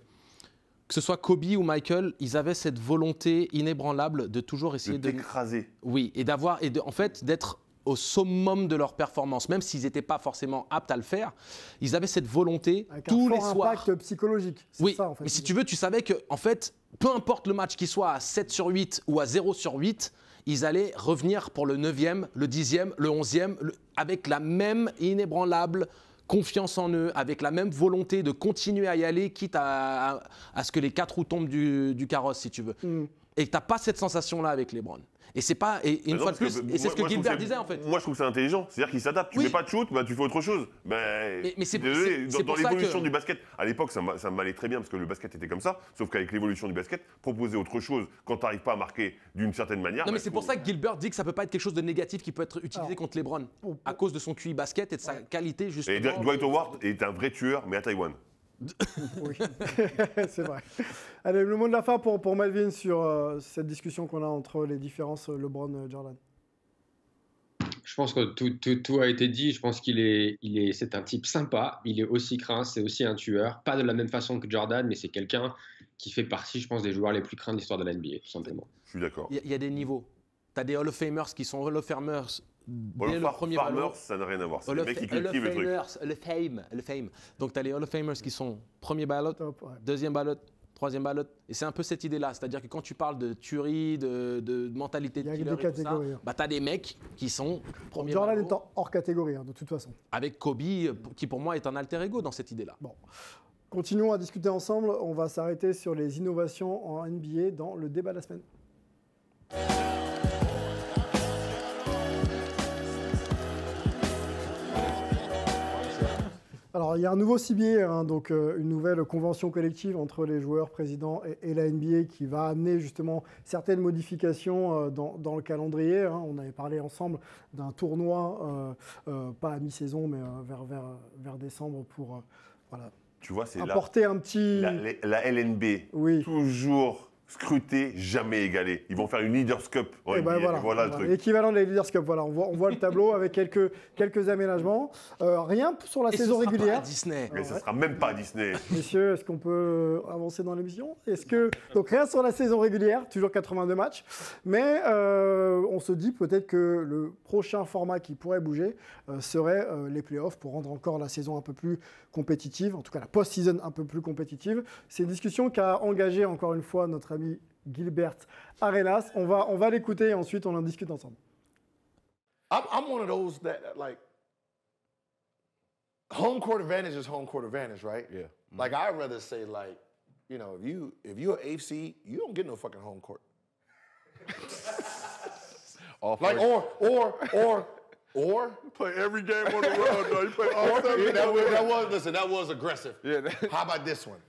ce soit Kobe ou Michael, ils avaient cette volonté inébranlable de toujours essayer de t'écraser. Oui, en fait d'être au summum de leur performance, même s'ils n'étaient pas forcément aptes à le faire, ils avaient cette volonté avec tous les soirs. soirs. Impact psychologique. Oui, ça, en fait. mais si tu veux, tu savais que en fait, peu importe le match qu'il soit à 7/8 ou à 0/8, ils allaient revenir pour le 9e, le 10e, le 11e, avec la même inébranlable confiance en eux, avec la même volonté de continuer à y aller, quitte à ce que les 4 roues tombent du carrosse, si tu veux. Et tu n'as pas cette sensation-là avec LeBron. Et c'est pas, et une fois de plus, et c'est ce que Gilbert disait en fait. Moi je trouve ça intelligent, c'est-à-dire qu'il s'adapte. Tu fais pas de shoot, bah, tu fais autre chose. Mais c'est désolé, c'est dans l'évolution du basket, à l'époque ça m'allait très bien parce que le basket était comme ça, sauf qu'avec l'évolution du basket, proposer autre chose quand tu n'arrives pas à marquer d'une certaine manière. Non mais c'est pour ça que Gilbert dit que ça peut pas être quelque chose de négatif qui peut être utilisé contre LeBron à cause de son QI basket et de sa qualité justement. Et Dwight Howard est un vrai tueur, mais à Taïwan. Oui, c'est vrai. Allez, le mot de la fin pour Melvin sur cette discussion qu'on a entre les différences LeBron-Jordan. Je pense que tout a été dit. Je pense c'est un type sympa. Il est aussi craint, c'est aussi un tueur. Pas de la même façon que Jordan, mais c'est quelqu'un qui fait partie, je pense, des joueurs les plus craints de l'histoire de la NBA, tout simplement. Je suis d'accord. Il y a des niveaux. Tu as des Hall of Famers qui sont Hall of Famers dès le premier ballot. Ça n'a rien à voir. C'est les mecs qui cultivent le truc. Le fame. Donc tu as les Hall of Famers qui sont premier ballot, deuxième ballot, troisième ballot. Et c'est un peu cette idée-là. C'est-à-dire que quand tu parles de tuerie, de mentalité de killer et tout ça, bah, tu as des mecs qui sont premier ballot. Jordan est hors catégorie, de toute façon. Avec Kobe, qui pour moi est un alter ego dans cette idée-là. Bon. Continuons à discuter ensemble. On va s'arrêter sur les innovations en NBA dans le débat de la semaine. Alors, il y a un nouveau CBA, donc une nouvelle convention collective entre les joueurs, présidents et la NBA qui va amener justement certaines modifications dans le calendrier. On avait parlé ensemble d'un tournoi, pas à mi-saison, mais vers décembre pour tu vois, c'est apporter un petit... La LNB, toujours scruté, jamais égalé. Ils vont faire une Leaders Cup. Et ben voilà, le truc. L'équivalent de la Leaders Cup. Voilà, on voit le tableau avec quelques aménagements. Rien sur la saison régulière. Pas à Disney. Mais ça ne sera même pas à Disney. Messieurs, est-ce qu'on peut avancer dans l'émission? Donc rien sur la saison régulière, toujours 82 matchs. Mais on se dit peut-être que le prochain format qui pourrait bouger serait les playoffs pour rendre encore la saison un peu plus compétitive, en tout cas la post-season un peu plus compétitive. C'est une discussion qu'a engagée encore une fois notre ami Gilbert Arenas. On va l'écouter et ensuite on en discute ensemble. I'm one of those that like home court advantage is home court advantage, right? Yeah. Like I'd rather say like, you know, if you're an AFC, you don't get no fucking home court. Like or play every game on the road. No, you play all 7. That was aggressive. Yeah. How about this one?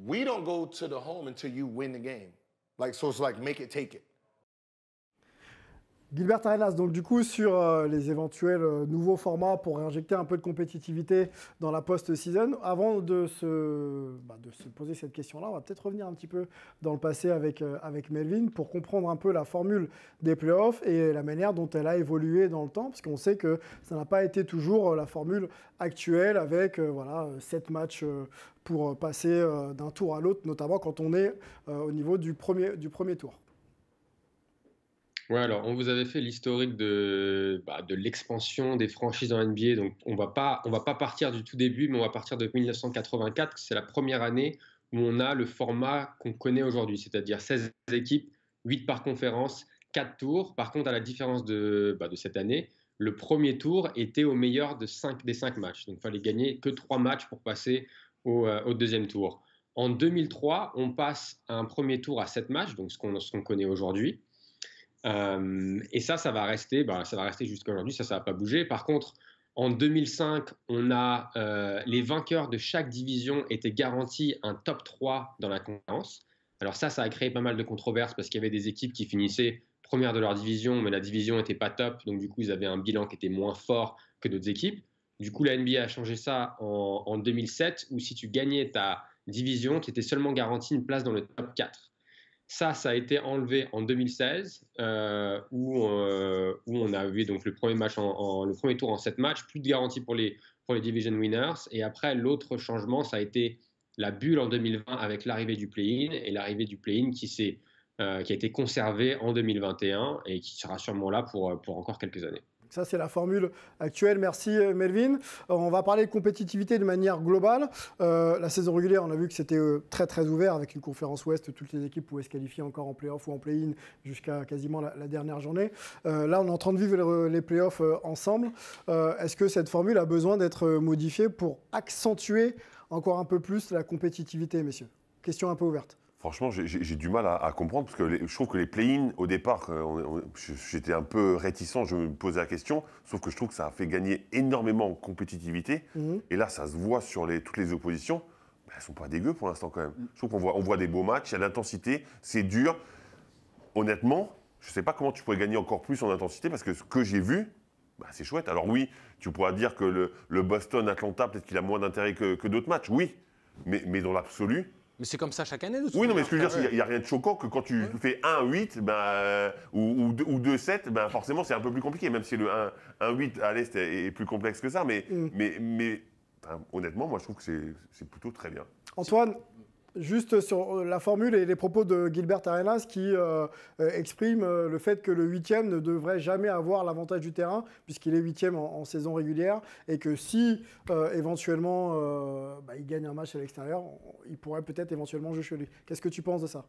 We don't go to the home until you win the game. Like, so it's like make it, take it. Gilbert Arenas, donc du coup sur les éventuels nouveaux formats pour réinjecter un peu de compétitivité dans la post-season. Avant de se poser cette question-là, on va peut-être revenir un petit peu dans le passé avec Melvin pour comprendre un peu la formule des playoffs et la manière dont elle a évolué dans le temps, parce qu'on sait que ça n'a pas été toujours la formule actuelle avec 7 matchs pour passer d'un tour à l'autre, notamment quand on est au niveau du premier tour. Ouais, alors on vous avait fait l'historique de l'expansion des franchises dans NBA. Donc on va pas partir du tout début, mais on va partir de 1984. C'est la première année où on a le format qu'on connaît aujourd'hui, c'est-à-dire 16 équipes, 8 par conférence, 4 tours. Par contre, à la différence de cette année, le premier tour était au meilleur des 5 matchs. Donc il fallait gagner que 3 matchs pour passer au deuxième tour. En 2003, on passe à un premier tour à 7 matchs, donc ce qu'on connaît aujourd'hui. Et ça va rester jusqu'à aujourd'hui, ça va pas bouger. Par contre, en 2005, on a les vainqueurs de chaque division étaient garantis un top 3 dans la conférence. Alors ça a créé pas mal de controverses parce qu'il y avait des équipes qui finissaient première de leur division, mais la division n'était pas top, donc du coup, ils avaient un bilan qui était moins fort que d'autres équipes. Du coup, la NBA a changé ça en 2007, où si tu gagnais ta division, tu étais seulement garanti une place dans le top 4. Ça a été enlevé en 2016, où on a vu donc le premier tour en 7 matchs, plus de garantie pour les division winners. Et après, l'autre changement, ça a été la bulle en 2020 avec l'arrivée du play-in, et l'arrivée du play-in qui a été conservée en 2021 et qui sera sûrement là pour encore quelques années. Ça, c'est la formule actuelle. Merci, Melvin. On va parler de compétitivité de manière globale. La saison régulière, on a vu que c'était très, très ouvert avec une conférence Ouest. Toutes les équipes pouvaient se qualifier encore en play-off ou en play-in jusqu'à quasiment la dernière journée. Là, on est en train de vivre les play-offs ensemble. Est-ce que cette formule a besoin d'être modifiée pour accentuer encore un peu plus la compétitivité, messieurs? Question un peu ouverte. Franchement, j'ai du mal à comprendre parce que je trouve que les play-in, au départ, j'étais un peu réticent, je me posais la question, sauf que je trouve que ça a fait gagner énormément en compétitivité. Et là, ça se voit sur toutes les oppositions. Elles ne sont pas dégueu pour l'instant quand même. Je trouve qu'on voit des beaux matchs, il y a de l'intensité, c'est dur. Honnêtement, je ne sais pas comment tu pourrais gagner encore plus en intensité parce que ce que j'ai vu, c'est chouette. Alors oui, tu pourras dire que le Boston-Atlanta, peut-être qu'il a moins d'intérêt que d'autres matchs, oui. Mais dans l'absolu... Mais c'est comme ça chaque année. Oui, non, mais ce que je veux dire, il n'y a rien de choquant que quand tu fais 1-8 ou 2-7, forcément, c'est un peu plus compliqué, même si le 1-8 à l'Est est plus complexe que ça. Mais honnêtement, moi, je trouve que c'est plutôt très bien. Antoine, juste sur la formule et les propos de Gilbert Arenas qui exprime le fait que le 8e ne devrait jamais avoir l'avantage du terrain puisqu'il est 8e en saison régulière et que si éventuellement il gagne un match à l'extérieur, il pourrait peut-être éventuellement jouer chez lui. Qu'est-ce que tu penses de ça?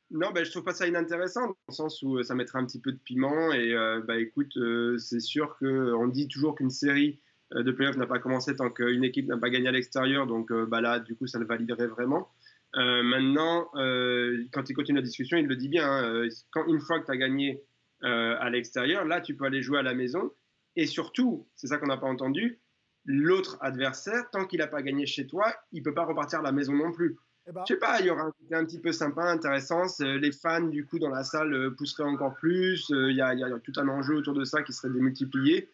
Non, je trouve pas ça inintéressant, dans le sens où ça mettrait un petit peu de piment. Et écoute, c'est sûr qu'on dit toujours qu'une série de playoffs n'a pas commencé tant qu'une équipe n'a pas gagné à l'extérieur. Donc là, du coup, ça le validerait vraiment. Maintenant, quand il continue la discussion, il le dit bien. Une fois que tu as gagné à l'extérieur, là, tu peux aller jouer à la maison. Et surtout, c'est ça qu'on n'a pas entendu, l'autre adversaire, tant qu'il n'a pas gagné chez toi, il ne peut pas repartir à la maison non plus. Je sais pas, il y aura un côté un petit peu sympa, intéressant. Les fans, du coup, dans la salle pousseraient encore plus. Il y a tout un enjeu autour de ça qui serait démultiplié.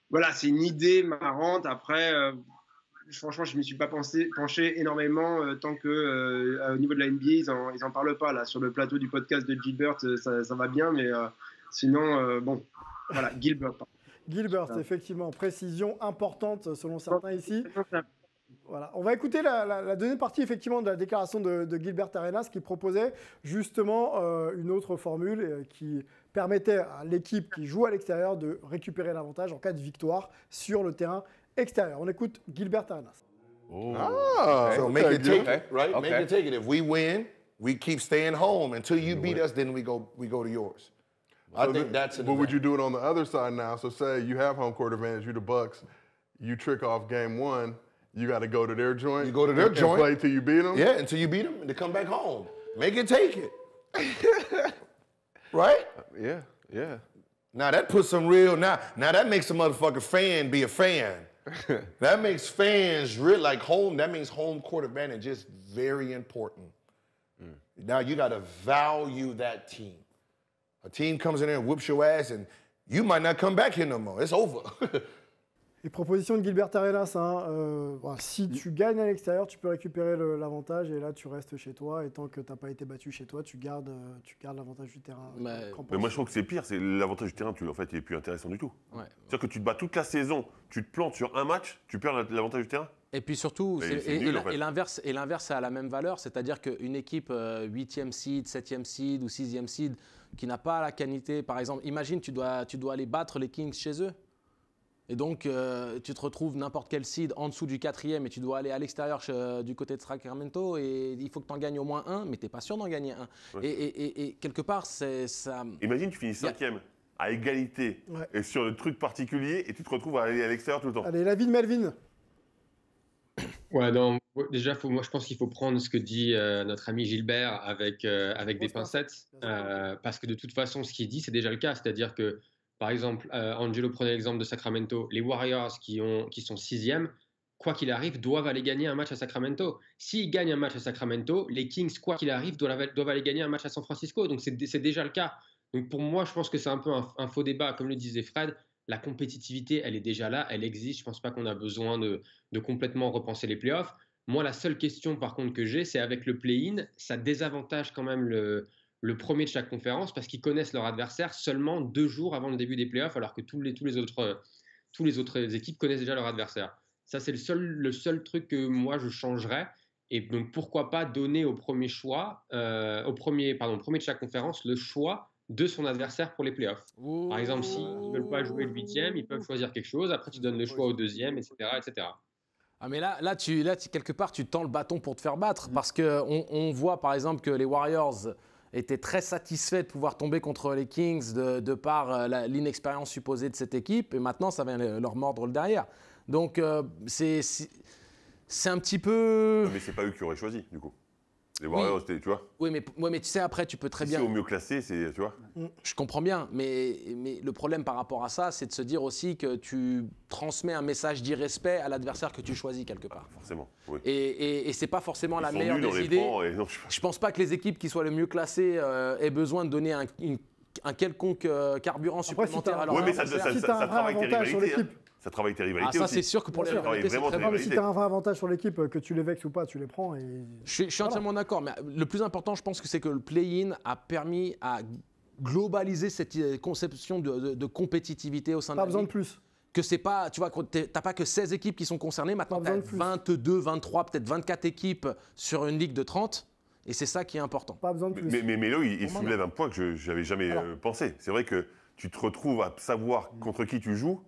Voilà, c'est une idée marrante. Après, franchement, je ne m'y suis pas penché énormément tant qu'au niveau de la NBA, ils en parlent pas. Là, sur le plateau du podcast de Gilbert, ça va bien, mais sinon, bon, voilà, Gilbert. Gilbert, effectivement, précision importante selon certains ici. Voilà. On va écouter la deuxième partie effectivement de la déclaration de Gilbert Arenas qui proposait justement une autre formule qui permettait à l'équipe qui joue à l'extérieur de récupérer l'avantage en cas de victoire sur le terrain extérieur. On écoute Gilbert Arenas. Oh. So make it take it, right? Make it take it. If we win, we keep staying home until you beat us. Then we go to yours. I think that's. But would you do it on the other side now? So say you have home court advantage, you're the Bucks, you trick off game one. You got to go to their joint. You go to their joint. Play till you beat them. Yeah, until you beat them, and to come back home. Make it take it. Right? Yeah. Now that puts some real. Now that makes a motherfucking fan be a fan. That makes fans real like home. That means home court advantage is very important. Now you got to value that team. A team comes in there and whoops your ass, and you might not come back here no more. It's over. Les propositions de Gilbert Arenas, si tu gagnes à l'extérieur, tu peux récupérer l'avantage et là tu restes chez toi et tant que tu n'as pas été battu chez toi, tu gardes l'avantage du terrain. Mais moi je trouve que c'est pire, c'est l'avantage du terrain, en fait il n'est plus intéressant du tout. Ouais. C'est-à-dire que tu te bats toute la saison, tu te plantes sur un match, tu perds l'avantage du terrain. Et puis surtout, l'inverse a la même valeur, c'est-à-dire qu'une équipe 8e seed, 7e seed ou 6e seed, qui n'a pas la qualité. Par exemple, imagine, tu dois aller battre les Kings chez eux. Et donc, tu te retrouves n'importe quel seed en dessous du 4e et tu dois aller à l'extérieur du côté de Sacramento et il faut que tu en gagnes au moins un, mais tu n'es pas sûr d'en gagner un. Ouais. Et quelque part, c'est ça. Imagine, tu finis 5e à égalité et sur le truc particulier et tu te retrouves à aller à l'extérieur tout le temps. Allez, l'avis de Melvin. Ouais, non, déjà, moi, je pense qu'il faut prendre ce que dit notre ami Gilbert avec des pincettes, parce que de toute façon, ce qu'il dit, c'est déjà le cas. C'est-à-dire que, par exemple, Angelo prenait l'exemple de Sacramento, les Warriors qui sont 6e, quoi qu'il arrive, doivent aller gagner un match à Sacramento. S'ils gagnent un match à Sacramento, les Kings, quoi qu'il arrive, doivent aller gagner un match à San Francisco. Donc, c'est déjà le cas. Donc, pour moi, je pense que c'est un peu un faux débat. Comme le disait Fred, la compétitivité, elle est déjà là, elle existe. Je ne pense pas qu'on a besoin de complètement repenser les playoffs. Moi, la seule question, par contre, que j'ai, c'est avec le play-in, ça désavantage quand même le premier de chaque conférence parce qu'ils connaissent leur adversaire seulement 2 jours avant le début des playoffs, alors que tous les autres équipes connaissent déjà leur adversaire. Ça, c'est le seul truc que moi, je changerais. Et donc, pourquoi pas donner au premier de chaque conférence le choix de son adversaire pour les playoffs. Par exemple, s'ils ne veulent pas jouer le 8e, ils peuvent choisir quelque chose. Après, tu donnes le choix au 2e, etc. etc. Ah mais là, quelque part, tu tends le bâton pour te faire battre. Parce qu'on voit, par exemple, que les Warriors étaient très satisfaits de pouvoir tomber contre les Kings de par l'inexpérience supposée de cette équipe. Et maintenant, ça vient leur mordre le derrière. Donc, c'est un petit peu... Mais ce n'est pas eux qui auraient choisi, du coup. Les Warriors, tu vois. Oui, mais tu sais, après, tu peux très bien... C'est au mieux classé, tu vois. Je comprends bien, mais le problème par rapport à ça, c'est de se dire aussi que tu transmets un message d'irrespect à l'adversaire que tu choisis quelque part. Forcément, oui. Et c'est pas forcément la meilleure des idées. Je pense pas que les équipes qui soient le mieux classées aient besoin de donner un quelconque carburant supplémentaire à leur adversaire. Oui, mais ça travaille tes rivalités. Ça travaille tes rivalités ça, c'est sûr que pour les rivalités, c'est très bien. Si tu as un vrai avantage sur l'équipe, que tu les vexes ou pas, tu les prends. Je suis entièrement d'accord. Mais le plus important, je pense que c'est que le play-in a permis à globaliser cette conception de compétitivité au sein de la ligue. Pas besoin de plus. Que c'est pas, tu vois, t'as pas que 16 équipes qui sont concernées. Maintenant, tu as 22, 23, peut-être 24 équipes sur une ligue de 30. Et c'est ça qui est important. Pas besoin de plus. Mais Mélo, il soulève un point que je n'avais jamais pensé. C'est vrai que tu te retrouves à savoir contre qui tu joues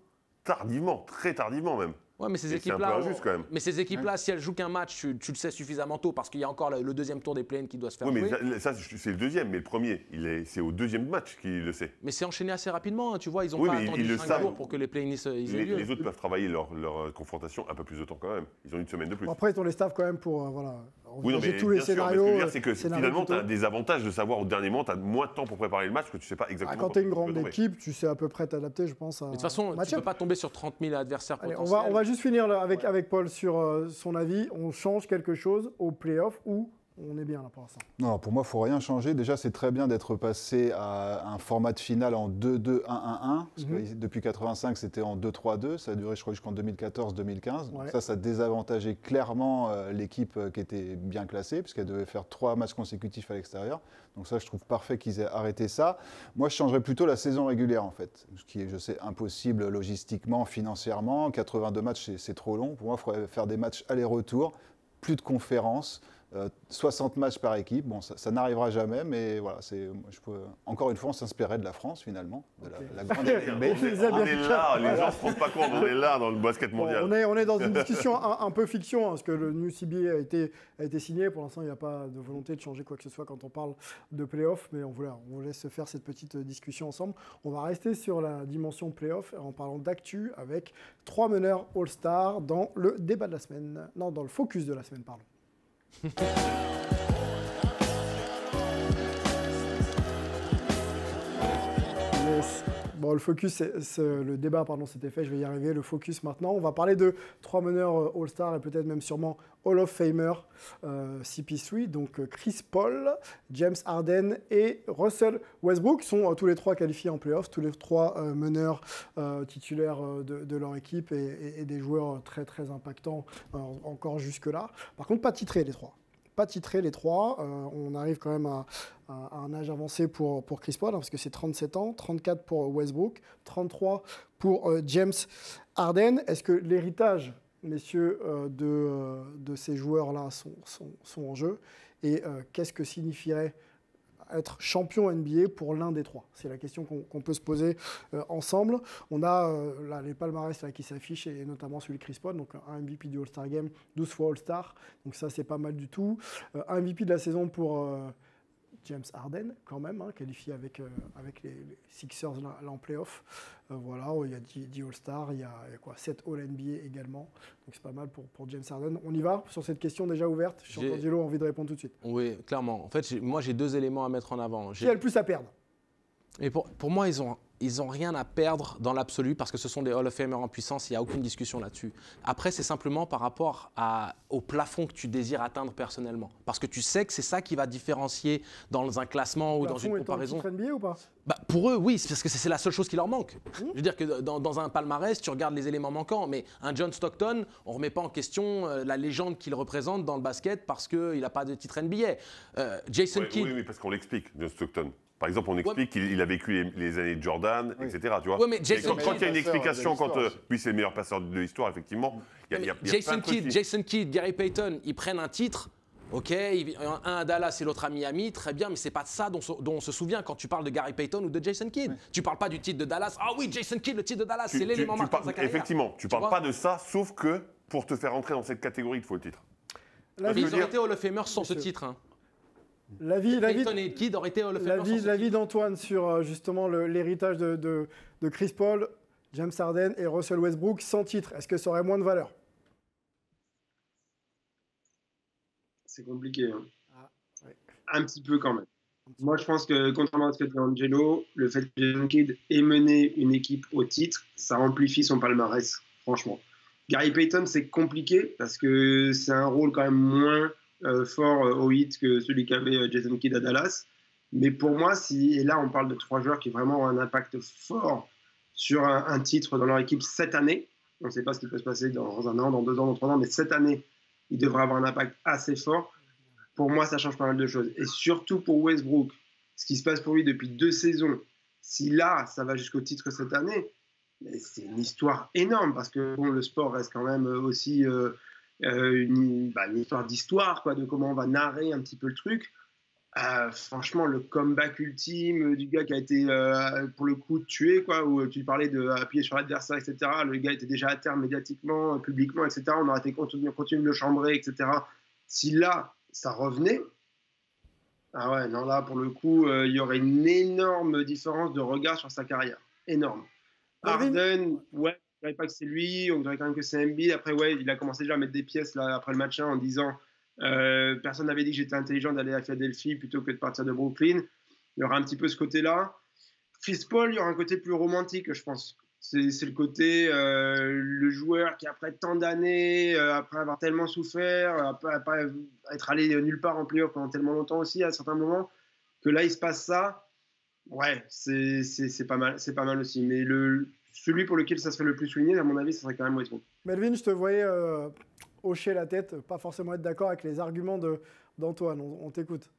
tardivement, très tardivement même. Ouais, mais ces équipes-là, c'est un peu injuste quand même. Mais ces équipes-là, si elles jouent qu'un match, tu le sais suffisamment tôt parce qu'il y a encore le deuxième tour des play-in qui doit se faire jouer. Mais ça, c'est le deuxième, mais le premier, c'est au deuxième match qu'il le sait. Mais c'est enchaîné assez rapidement, tu vois, ils ont pas attendu 5 jours pour que les play-in aient lieu. Les autres peuvent travailler leur confrontation un peu plus de temps quand même. Ils ont une semaine de plus. Après, ils ont les staffs quand même pour envisager tous les scénarios. Ce que je veux dire, c'est que finalement, tu as des avantages de savoir au dernier moment, tu as moins de temps pour préparer le match que tu ne sais pas exactement. Quand tu es une grande équipe, tu sais à peu près t'adapter, je pense. De toute façon, tu ne peux pas tomber sur 30 000 adversaires potentiels. On va juste finir avec Paul sur son avis. On change quelque chose au play-off ou on est bien là pour l'instant? Non, pour moi, il ne faut rien changer. Déjà, c'est très bien d'être passé à un format de finale en 2-2-1-1-1. Parce que depuis 85, c'était en 2-3-2. Ça a duré, je crois, jusqu'en 2014-2015. Donc ça désavantageait clairement l'équipe qui était bien classée, puisqu'elle devait faire 3 matchs consécutifs à l'extérieur. Donc ça, je trouve parfait qu'ils aient arrêté ça. Moi, je changerais plutôt la saison régulière, en fait. Ce qui est, je sais, impossible logistiquement, financièrement. 82 matchs, c'est trop long. Pour moi, il faudrait faire des matchs aller-retour, plus de conférences. 60 matchs par équipe, bon, ça n'arrivera jamais, mais voilà, encore une fois, on s'inspirait de la France finalement, de la grande équipe. On est là, les gens ne se rendent pas compte, on est là dans le basket mondial. On est dans une discussion un peu fiction, parce que le New CBA a été signé, pour l'instant il n'y a pas de volonté de changer quoi que ce soit quand on parle de play-off, mais on vous laisse faire cette petite discussion ensemble. On va rester sur la dimension play-off en parlant d'actu avec 3 meneurs All-Star dans le débat de la semaine, non, dans le focus de la semaine, pardon. Yes. Bon, le focus, le débat, s'était fait, je vais y arriver. Le focus maintenant, on va parler de 3 meneurs All-Star et peut-être même sûrement Hall of Famer CP3, donc Chris Paul, James Harden et Russell Westbrook sont tous les 3 qualifiés en playoff, tous les 3 meneurs titulaires de leur équipe et des joueurs très très impactants encore jusque-là. Par contre, pas titrés les 3. Pas titrés les 3, on arrive quand même à un âge avancé pour Chris Paul, parce que c'est 37 ans, 34 pour Westbrook, 33 pour James Harden. Est-ce que l'héritage, messieurs, de ces joueurs-là sont en jeu? Et qu'est-ce que signifierait être champion NBA pour l'un des trois? C'est la question qu'on peut se poser ensemble. On a là, les palmarès là, qui s'affichent, et notamment celui de Chris Paul, donc un MVP du All-Star Game, 12 fois All-Star, donc ça c'est pas mal du tout. Un MVP de la saison pour James Harden, quand même, qualifié avec les Sixers là en playoff. Voilà, il y a 10 All-Stars, il y a 7 All-NBA également. Donc c'est pas mal pour James Harden. On y va sur cette question déjà ouverte. Angelo a envie de répondre tout de suite. Oui, clairement. En fait, moi, j'ai 2 éléments à mettre en avant. Qui a le plus à perdre? Et pour moi, ils ont rien à perdre dans l'absolu parce que ce sont des Hall of Famers en puissance, il n'y a aucune discussion là-dessus. Après, c'est simplement par rapport au plafond que tu désires atteindre personnellement. Parce que tu sais que c'est ça qui va différencier dans un classement ou dans une comparaison. Le plafond est en titre NBA ou pas? Pour eux, oui, parce que c'est la seule chose qui leur manque. Je veux dire que dans un palmarès, tu regardes les éléments manquants, mais un John Stockton, on ne remet pas en question la légende qu'il représente dans le basket parce qu'il n'a pas de titre NBA. Jason Kidd. Oui, parce qu'on l'explique, John Stockton. Par exemple, on explique qu'il a vécu les années de Jordan, etc. Tu vois. Ouais, mais quand il y a une explication, lui c'est le meilleur passeur de l'histoire, effectivement, il y a Jason Kidd, Gary Payton, ils prennent un titre. Ok, un à Dallas et l'autre à Miami, très bien, mais c'est pas de ça dont on se souvient quand tu parles de Gary Payton ou de Jason Kidd. Ouais. Tu parles pas du titre de Dallas. Ah oui, Jason Kidd, le titre de Dallas, c'est l'élément marquant de sa carrière. Effectivement, tu parles pas de ça, sauf que pour te faire entrer dans cette catégorie, il te faut le titre. Ils auraient été Hall of Famers sans ce titre. L'avis d'Antoine sur justement l'héritage de Chris Paul, James Harden et Russell Westbrook sans titre, est-ce que ça aurait moins de valeur? C'est compliqué. Un petit peu quand même. Moi, je pense que, contrairement à ce que dit Angelo, le fait que Jason Kidd ait mené une équipe au titre, ça amplifie son palmarès, franchement. Gary Payton, c'est compliqué parce que c'est un rôle quand même moins fort au hit que celui qu'avait Jason Kidd à Dallas. Mais pour moi, et là on parle de 3 joueurs qui vraiment ont un impact fort sur un titre dans leur équipe cette année. On ne sait pas ce qui peut se passer dans 1 an, dans 2 ans, dans 3 ans, mais cette année, il devrait avoir un impact assez fort. Pour moi, ça change pas mal de choses. Et surtout pour Westbrook, ce qui se passe pour lui depuis 2 saisons, si là, ça va jusqu'au titre cette année, c'est une histoire énorme parce que le sport reste quand même aussi une histoire d'histoire, de comment on va narrer un petit peu le truc. Franchement, le comeback ultime du gars qui a été, pour le coup, tué, où tu parlais d'appuyer sur l'adversaire, etc. Le gars était déjà à terre médiatiquement, publiquement, etc. On aurait été continué de le chambrer, etc. Si là, ça revenait, ah ouais, non, là, pour le coup, il y aurait une énorme différence de regard sur sa carrière. Énorme. Harden, ouais, je ne dirais pas que c'est lui, on dirait quand même que c'est Embiid. Après, ouais, il a commencé déjà à mettre des pièces là, après le match 1 en disant personne n'avait dit que j'étais intelligent d'aller à Philadelphie plutôt que de partir de Brooklyn. Il y aura un petit peu ce côté-là. Chris Paul, il y aura un côté plus romantique, je pense. C'est le côté, le joueur qui, après tant d'années, après avoir tellement souffert, après être allé nulle part en playoff pendant tellement longtemps aussi, à certains moments, que là, il se passe ça. Ouais, c'est pas mal aussi. Mais celui pour lequel ça serait le plus souligné, à mon avis, ça serait quand même Westbrook. Melvin, je te voyais hocher la tête, pas forcément être d'accord avec les arguments d'Antoine. On t'écoute.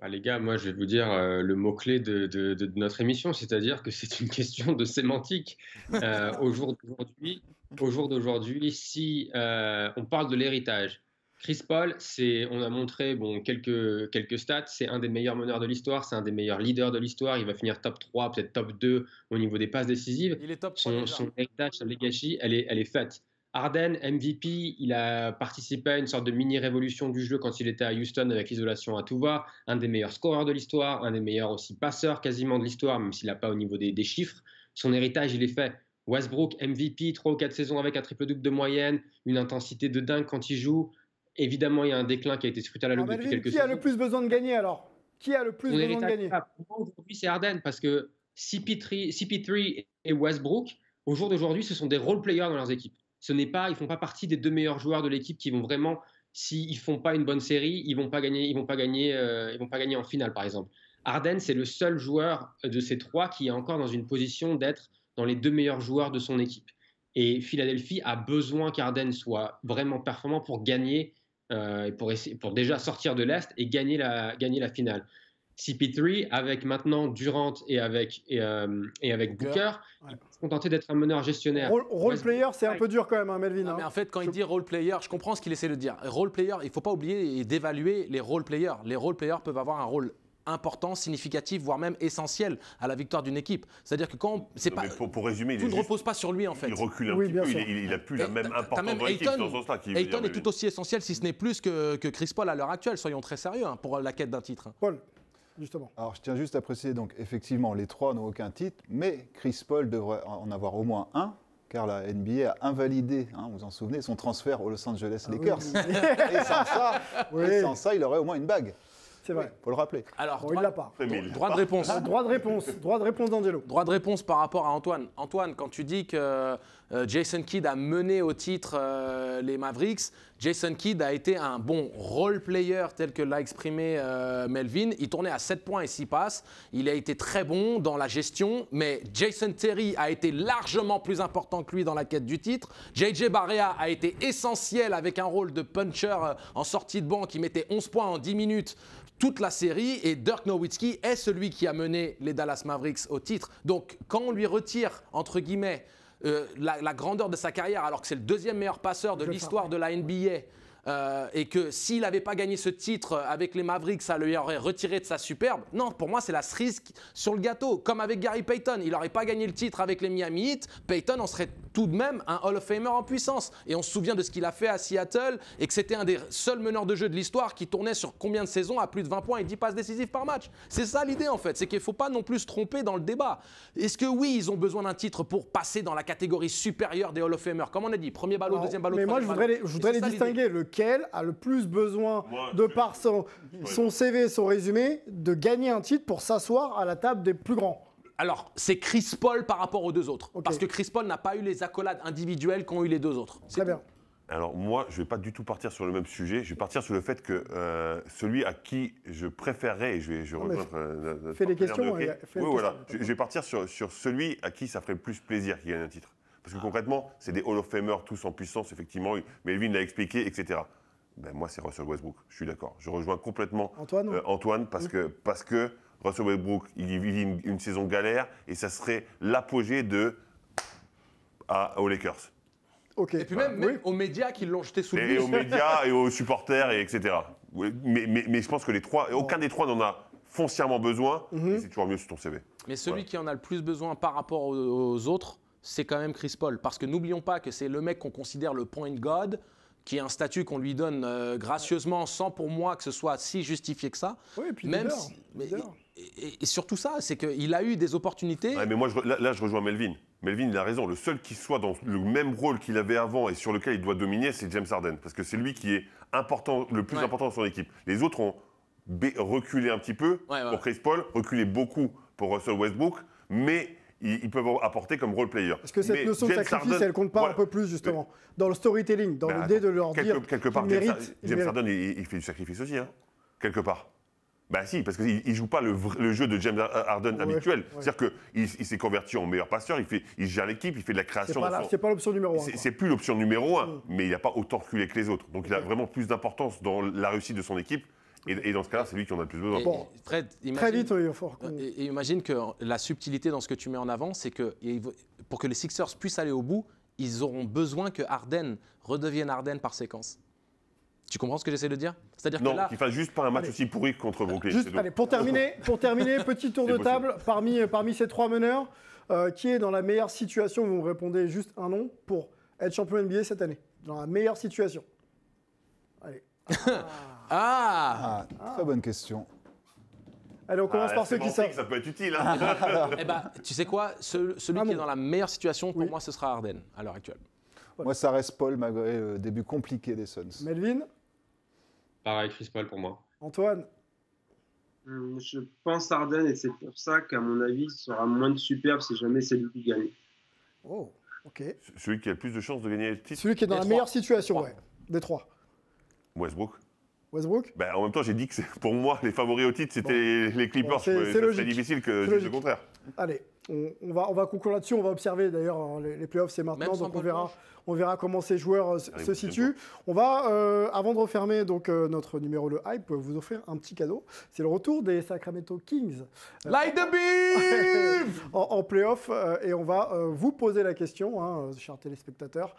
Les gars, moi, je vais vous dire le mot-clé de notre émission, c'est-à-dire que c'est une question de sémantique. Au jour d'aujourd'hui, si on parle de l'héritage, Chris Paul, on a montré quelques stats, c'est un des meilleurs meneurs de l'histoire, c'est un des meilleurs leaders de l'histoire, il va finir top 3, peut-être top 2 au niveau des passes décisives. Il est top 3 son héritage, sa legacy, elle est faite. Harden, MVP, il a participé à une sorte de mini-révolution du jeu quand il était à Houston avec l'isolation à tout va, un des meilleurs scoreurs de l'histoire, un des meilleurs aussi passeurs quasiment de l'histoire, même s'il n'a pas au niveau des chiffres. Son héritage, il est fait. Westbrook, MVP, 3 ou 4 saisons avec un triple-double de moyenne, une intensité de dingue quand il joue. Évidemment, il y a un déclin qui a été scruté à la loupe depuis quelques saisons. Qui a le plus besoin de gagner alors? Qui a le plus besoin de gagner? Pour moi, aujourd'hui, c'est Harden parce que CP3 et Westbrook, au jour d'aujourd'hui, ce sont des role-players dans leurs équipes. Ils ne font pas partie des 2 meilleurs joueurs de l'équipe qui vont vraiment, s'ils ne font pas une bonne série, ils ne vont pas gagner en finale, par exemple. Harden, c'est le seul joueur de ces 3 qui est encore dans une position d'être dans les 2 meilleurs joueurs de son équipe. Et Philadelphie a besoin qu'Harden soit vraiment performant pour gagner, pour déjà sortir de l'Est et gagner la finale. CP3 avec maintenant Durant et avec Booker. Il faut se contenter d'être un meneur gestionnaire. Role player, c'est un peu dur quand même, hein, Melvin. Non, mais en fait, quand il dit role player, je comprends ce qu'il essaie de dire. Role player, il ne faut pas oublier d'évaluer les role players. Les role players peuvent avoir un rôle important, significatif, voire même essentiel à la victoire d'une équipe. C'est-à-dire que quand c'est pas pour résumer, tout ne repose pas sur lui en fait. Il recule un petit peu, il n'a plus la même importance dans l'équipe dans ce sens-là. Ayton est tout aussi essentiel, si ce n'est plus que Chris Paul à l'heure actuelle. Soyons très sérieux pour la quête d'un titre. Paul, justement. Alors je tiens juste à préciser, donc effectivement les trois n'ont aucun titre, mais Chris Paul devrait en avoir au moins un. Car la NBA a invalidé, vous vous en souvenez, son transfert aux Los Angeles Lakers. Oui. Et sans ça, il aurait au moins une bague. C'est vrai. Faut le rappeler. Alors, il l'a pas. Droit de réponse. Droit de réponse d'Angelo. Droit de réponse par rapport à Antoine. Antoine, quand tu dis que Jason Kidd a mené au titre les Mavericks, Jason Kidd a été un bon role player tel que l'a exprimé Melvin. Il tournait à 7 points et 6 passes. Il a été très bon dans la gestion, mais Jason Terry a été largement plus important que lui dans la quête du titre. JJ Barea a été essentiel avec un rôle de puncher en sortie de banc qui mettait 11 points en 10 minutes toute la série, et Dirk Nowitzki est celui qui a mené les Dallas Mavericks au titre. Donc, quand on lui retire, entre guillemets, la grandeur de sa carrière, alors que c'est le deuxième meilleur passeur de l'histoire de la NBA, et que s'il n'avait pas gagné ce titre avec les Mavericks, ça lui aurait retiré de sa superbe. Non, pour moi, c'est la cerise sur le gâteau. Comme avec Gary Payton, il n'aurait pas gagné le titre avec les Miami Heat. Payton en serait tout de même un Hall of Famer en puissance. Et on se souvient de ce qu'il a fait à Seattle et que c'était un des seuls meneurs de jeu de l'histoire qui tournait sur combien de saisons à plus de 20 points et 10 passes décisives par match. C'est ça l'idée en fait, c'est qu'il ne faut pas non plus se tromper dans le débat. Est-ce que oui, ils ont besoin d'un titre pour passer dans la catégorie supérieure des Hall of Famers? Comme on a dit, premier ballot, deuxième ballot, mais moi, je voudrais les distinguer. Lequel a le plus besoin, de par son CV, son résumé, de gagner un titre pour s'asseoir à la table des plus grands? Alors, c'est Chris Paul par rapport aux deux autres. Okay. Parce que Chris Paul n'a pas eu les accolades individuelles qu'ont eu les deux autres. Très bien. Alors moi, je ne vais pas du tout partir sur le même sujet. Je vais partir sur le fait que celui à qui je préférerais, et je rejoindre... fais des questions. Je vais partir sur celui à qui ça ferait le plus plaisir qu'il gagne un titre. Parce que concrètement, c'est des Hall of Famers tous en puissance, effectivement. Melvin l'a expliqué, etc. Ben, moi, c'est Russell Westbrook. Je suis d'accord. Je rejoins complètement Antoine parce que Russell Westbrook, il vit une saison galère et ça serait l'apogée aux Lakers. Okay. Et puis même aux médias qui l'ont jeté sous le bus. Et aux médias et aux supporters, etc. Mais je pense que les trois, aucun des trois n'en a foncièrement besoin. Et c'est toujours mieux sur ton CV. Mais celui qui en a le plus besoin par rapport aux autres, c'est quand même Chris Paul. Parce que n'oublions pas que c'est le mec qu'on considère le point god, qui est un statut qu'on lui donne gracieusement, sans pour moi que ce soit si justifié que ça. Oui, et puis même et surtout ça, c'est qu'il a eu des opportunités. Ouais, mais moi, là, je rejoins Melvin. Melvin, il a raison. Le seul qui soit dans le même rôle qu'il avait avant et sur lequel il doit dominer, c'est James Harden. Parce que c'est lui qui est le plus important dans son équipe. Les autres ont reculé un petit peu pour Chris Paul, reculé beaucoup pour Russell Westbrook, mais ils peuvent apporter comme role player. Est-ce que cette notion de sacrifice, elle compte pas un peu plus, justement, dans le storytelling, dans l'idée de leur dire quelque part, James Harden, il fait du sacrifice aussi, hein, quelque part. Bah si, parce qu'il ne joue pas le jeu de James Harden habituel. C'est-à-dire qu'il s'est converti en meilleur passeur, il gère l'équipe, il fait de la création. C'est pas l'option numéro 1. C'est plus l'option numéro 1, mais il n'a pas autant reculé que les autres. Donc il a vraiment plus d'importance dans la réussite de son équipe. Et dans ce cas-là, c'est lui qui en a le plus besoin. Fred, très vite, il est fort. Et imagine que la subtilité dans ce que tu mets en avant, c'est que pour que les Sixers puissent aller au bout, ils auront besoin que Harden redevienne Harden par séquence. Tu comprends ce que j'essaie de dire? C'est-à-dire non, que là, qu'il fasse juste pas un match aussi pourri contre Brooklyn. Allez, pour terminer, petit tour de table parmi ces trois meneurs, qui est dans la meilleure situation? Vous me répondez juste un nom pour être champion NBA cette année. Dans la meilleure situation. Allez. Très bonne question. Allez, on commence par ceux qui savent. Ça peut être utile. Hein. Eh ben, tu sais quoi? Celui qui est dans la meilleure situation, pour moi, ce sera Harden, à l'heure actuelle. Moi, ça reste Paul, malgré le début compliqué des Suns. Melvin? Pareil, Chris Paul pour moi. Antoine? Je pense Harden, et c'est pour ça qu'à mon avis, il sera moins de superbe si jamais c'est lui qui gagne. Oh, ok. Celui qui a le plus de chances de gagner le titre? Celui qui est dans la meilleure situation, des trois. Westbrook. En même temps, j'ai dit que pour moi, les favoris au titre, c'était les Clippers. C'est logique. difficile que je dise le contraire. Allez, On va conclure là-dessus, on va observer d'ailleurs les playoffs, c'est maintenant, donc on verra comment ces joueurs se situent. On va, avant de refermer donc, notre numéro le hype, vous offrir un petit cadeau. C'est le retour des Sacramento Kings. Light the beam en playoff, et on va vous poser la question, hein, chers téléspectateurs,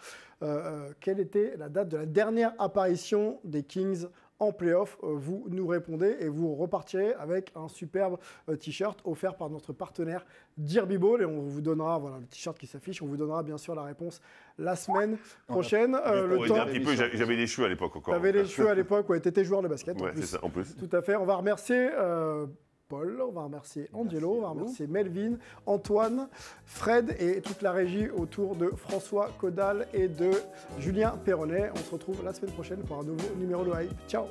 quelle était la date de la dernière apparition des Kings en playoff? Vous nous répondez et vous repartirez avec un superbe t-shirt offert par notre partenaire Derby Ball, et on vous donnera, voilà, le t-shirt qui s'affiche, on vous donnera bien sûr la réponse la semaine prochaine. Le temps... un petit peu, j'avais les cheveux à l'époque encore. T'avais les cheveux à l'époque, ouais, t'étais joueur de basket. Ouais, c'est ça, en plus. Tout à fait. On va remercier Paul, on va remercier Angelo, on va remercier Melvin, Antoine, Fred et toute la régie autour de François Caudal et de Julien Perronnet. On se retrouve la semaine prochaine pour un nouveau numéro de Hype. Ciao.